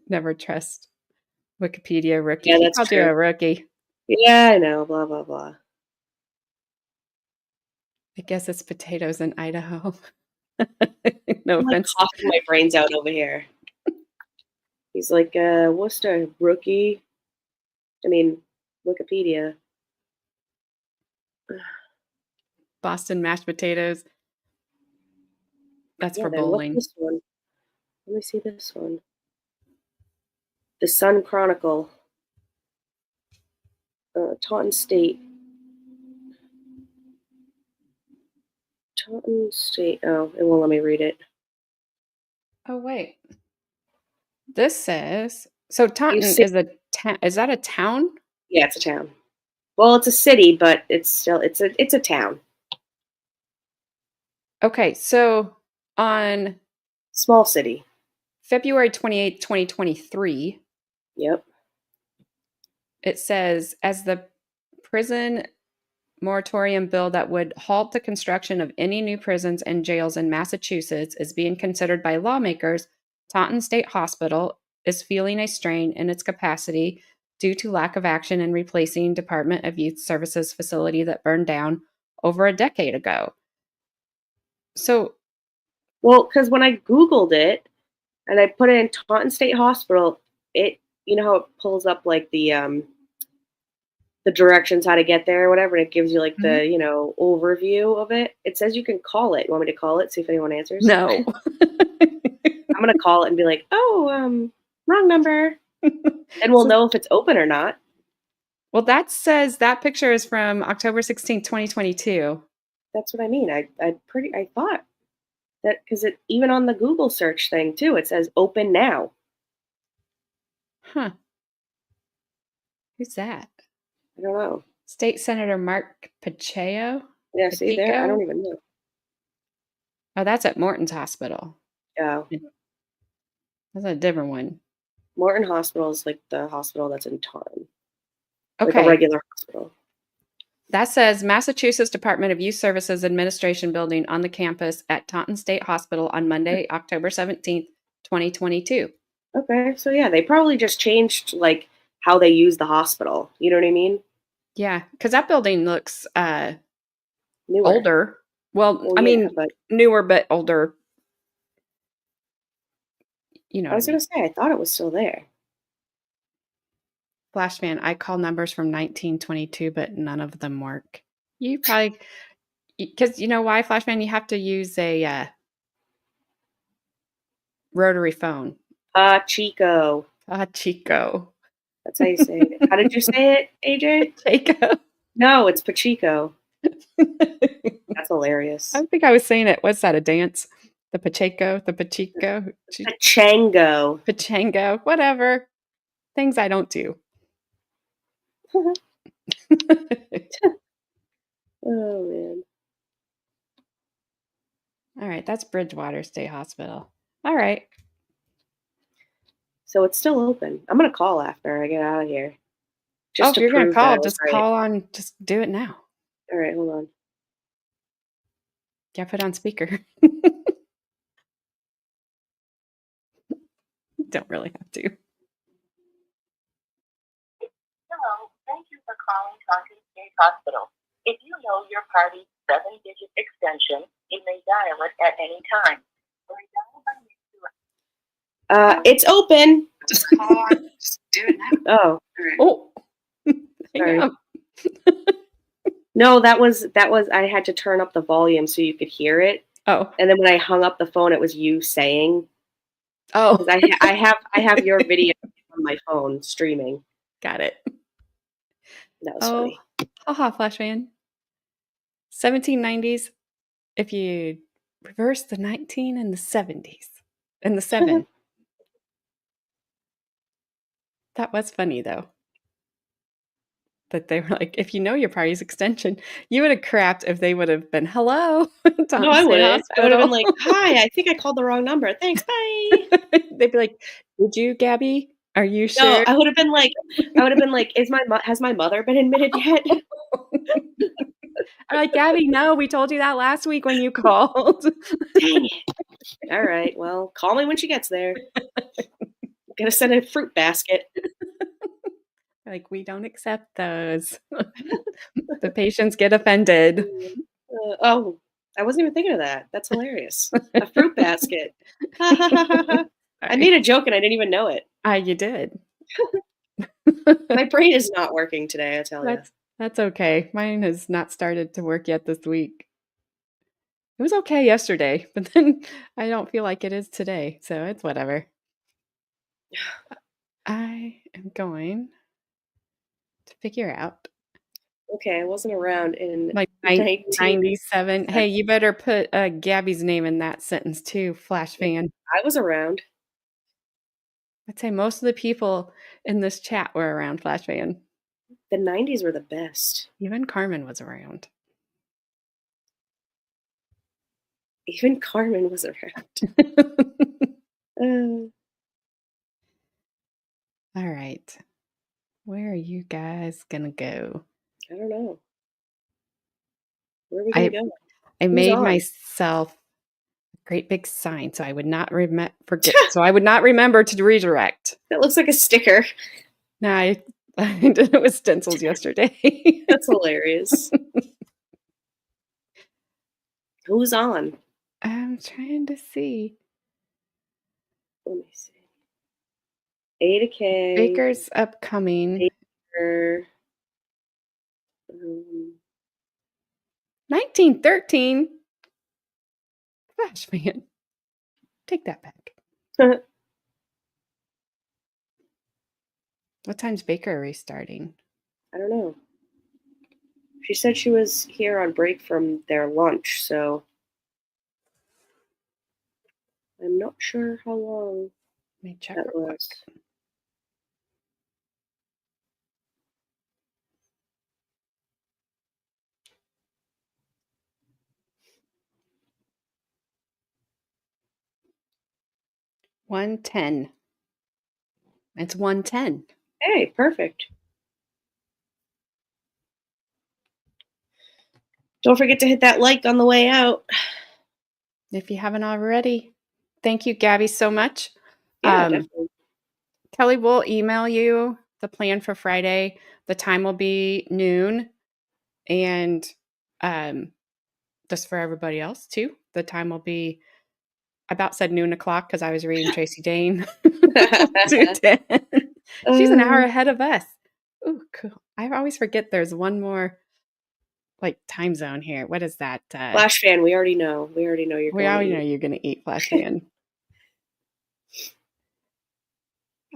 Never trust Wikipedia rookie. Yeah, He that's called you true. a rookie. Yeah, I know. Blah, blah, blah. I guess it's potatoes in Idaho. No I'm like offense. coughing my brains out over here. He's like, Worcester, rookie. I mean, Wikipedia. Boston mashed potatoes. That's Yeah, for then what's bowling. this one? Let me see this one. The Sun Chronicle. Taunton State. Taunton State. Oh, it won't let me read it. Oh, wait. This says so You Taunton see? is a town. Is that a town? Yeah, it's a town. Well, it's a city, but it's a town. Okay, so on Small city. February 28th, 2023, Yep. it says as the prison moratorium bill that would halt the construction of any new prisons and jails in Massachusetts is being considered by lawmakers, Taunton State Hospital is feeling a strain in its capacity due to lack of action in replacing Department of Youth Services facility that burned down over a decade ago. So, Well, because when I Googled it and I put in Taunton State Hospital, it you know how it pulls up like the directions how to get there or whatever, and it gives you like mhm. the overview of it. It says you can call it. You want me to call it, see if anyone answers? No. I'm gonna call it and be like, oh, wrong number. And we'll So, know if it's open or not. well, that says that picture is from October 16th, 2022. That's what I mean. I thought that because it even on the Google search thing too, it says open now. Huh. Who's that? I don't know. State Senator Mark Pacheco? Yeah, see there, I don't Pacheco? even know. Oh, that's at Morton's Hospital. Yeah. That's a different one. Morton Hospital is like the hospital that's in Taunton, like a Okay. regular hospital. That says Massachusetts Department of Youth Services Administration building on the campus at Taunton State Hospital on Monday, October 17th, 2022. Okay, so yeah, they probably just changed like how they use the hospital. You know what I mean? Yeah, because that building looks Newer. older. Well, Well, I yeah, mean, but newer but older. You know I what I was gonna mean. say I thought it was still there. Flash fan, I call numbers from 1922, but none of them work. You probably, because you know why, Flash fan? You have to use a rotary phone. Chico. Chico. That's how you say it. How did you say it, AJ? Chico. No, it's Pachico. That's hilarious. I don't think I was saying it. What's that, a dance? The Pacheco, the Pachico, Pachango. Pachango, whatever. Things I don't do. Oh, man. All right, that's Bridgewater State Hospital. All right. So it's still open. I'm going to call after I get out of here. Just if to you're going to prove that I call, was just right. call on, just do it now. All right, hold on. Yeah, put on speaker. Don't really have to. Hello, thank you for calling Tonkin State Hospital. If you know your party's 7-digit extension, you may dial it at any time. It's open. Just call on. Just do it now. Oh. Oh. Sorry. No, that was I had to turn up the volume so you could hear it. Oh. And then when I hung up the phone, it was you saying. Oh. I have your video on my phone streaming. Got it. That was funny. Haha, Flash fan. 1790s. If you reverse the 19 and the 70s and the 7. That was funny though. That they were like, if you know your party's extension, you would have crapped if they would have been, hello. No, I wouldn't. I would have been like, hi, I think I called the wrong number. Thanks, bye. They'd be like, did you, Gabby? Are you sure? No, I would have been like, has my mother been admitted yet? I'm like, Gabby, no, we told you that last week when you called. Dang it. All right, well, call me when she gets there. Gonna send a fruit basket. Like, we don't accept those. The patients get offended. Oh, I wasn't even thinking of that. That's hilarious. A fruit basket. I made a joke and I didn't even know it. You did. My brain is not working today, I tell you. That's okay. Mine has not started to work yet this week. It was okay yesterday, but then I don't feel like it is today, so it's whatever. I am going to figure out. Okay, I wasn't around in like 1997. Hey, you better put Gabby's name in that sentence too, Flash fan. I was around. I'd say most of the people in this chat were around, Flash fan. The 90s were the best. Even Carmen was around. Even Carmen was around. All right. Where are you guys gonna go? I don't know. Where are we gonna go? I made myself a great big sign so I would not forget. So I would not remember to redirect. That looks like a sticker. No, I did it with stencils yesterday. That's hilarious. Who's on? I'm trying to see. Let me see. Ada K. Baker's upcoming. Baker. 1913. Gosh, man. Take that back. What time's Baker restarting? I don't know. She said she was here on break from their lunch, so I'm not sure how long. Let me check that real was. Quick. $110. It's 1:10. Hey, perfect. Don't forget to hit that like on the way out. If you haven't already. Thank you, Gabby, so much. Yeah, definitely. Kelly will email you the plan for Friday. The time will be noon. And just for everybody else, too, the time will be, I about said noon o'clock because I was reading Tracy Dane. 2:10. She's an hour ahead of us. Ooh, cool. I always forget there's one more like time zone here. What is that? Flash fan, we already know. We already know you're We going to already know eat. you're going to eat flash fan.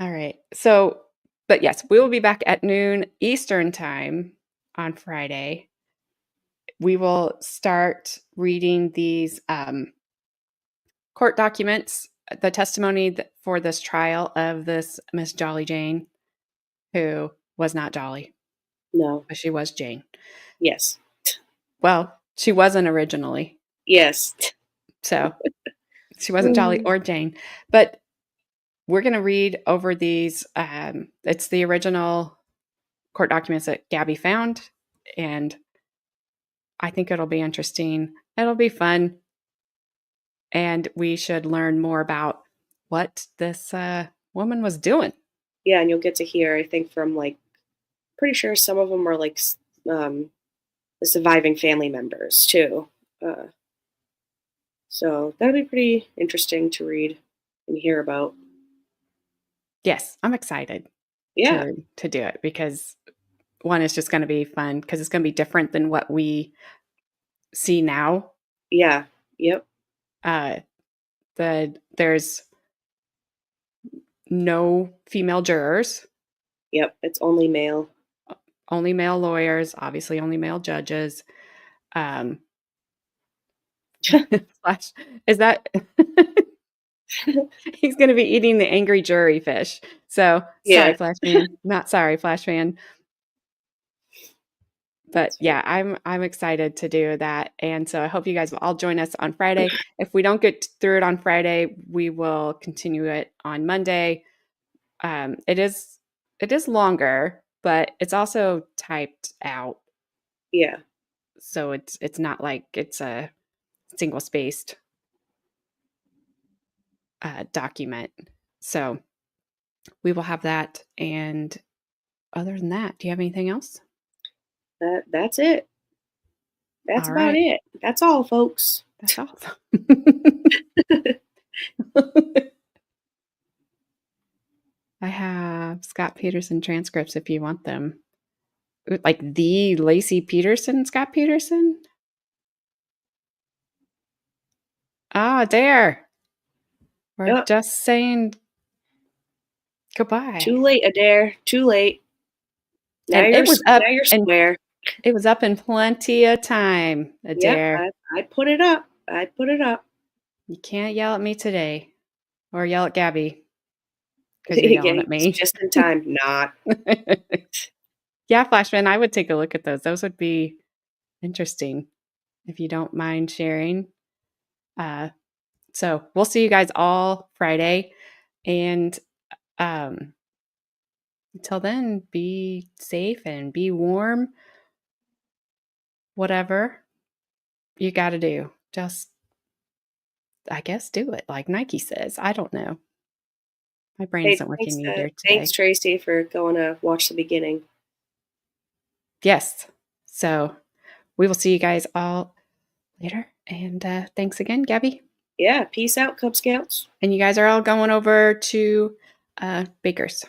All right. So, but yes, we will be back at noon Eastern time on Friday. We will start reading these court documents, the testimony for this trial of this Miss Jolly Jane, who was not Jolly, No. but she was Jane. Yes. Well, she wasn't originally. Yes. So she wasn't Jolly or Jane. But we're going to read over these. It's the original court documents that Gabby found. And I think it'll be interesting. It'll be fun. And we should learn more about what this woman was doing. Yeah, and you'll get to hear, I think, from like, pretty sure some of them are like the surviving family members too. So that'll be pretty interesting to read and hear about. Yes, I'm excited Yeah. to do it because one is just going to be fun because it's going to be different than what we see now. Yeah. Yep. There's no female jurors. Yep. It's only male. Only male lawyers, obviously only male judges. Flash, is that he's going to be eating the angry jury fish. So Yeah. sorry, Flash fan. Not sorry, Flash fan. But yeah, I'm excited to do that. And so I hope you guys will all join us on Friday. If we don't get through it on Friday, we will continue it on Monday. It is longer, but it's also typed out. Yeah. So it's not like it's a single spaced document. So we will have that. And other than that, do you have anything else? That's it. That's All about right. it. That's all, folks. That's all. I have Scott Peterson transcripts if you want them. Like the Lacey Peterson, Scott Peterson? Ah, there. We're Yep. just saying goodbye. Too late, Adair. Too late. Now And you're it was up now you're and square. it was up in plenty of time, Adair. Yep. I put it up. I put it up. You can't yell at me today or yell at Gabby because you're yelling at me. Just in time. Not. Yeah, Flashman, I would take a look at those. Those would be interesting if you don't mind sharing. So we'll see you guys all Friday. And until then, be safe and be warm. Whatever you got to do, just, I guess, do it like Nike says. I don't know. My brain isn't working either today. Thanks, Tracy, for going to watch the beginning. Yes. So we will see you guys all later. And thanks again, Gabby. Yeah. Peace out, Cub Scouts. And you guys are all going over to Baker's.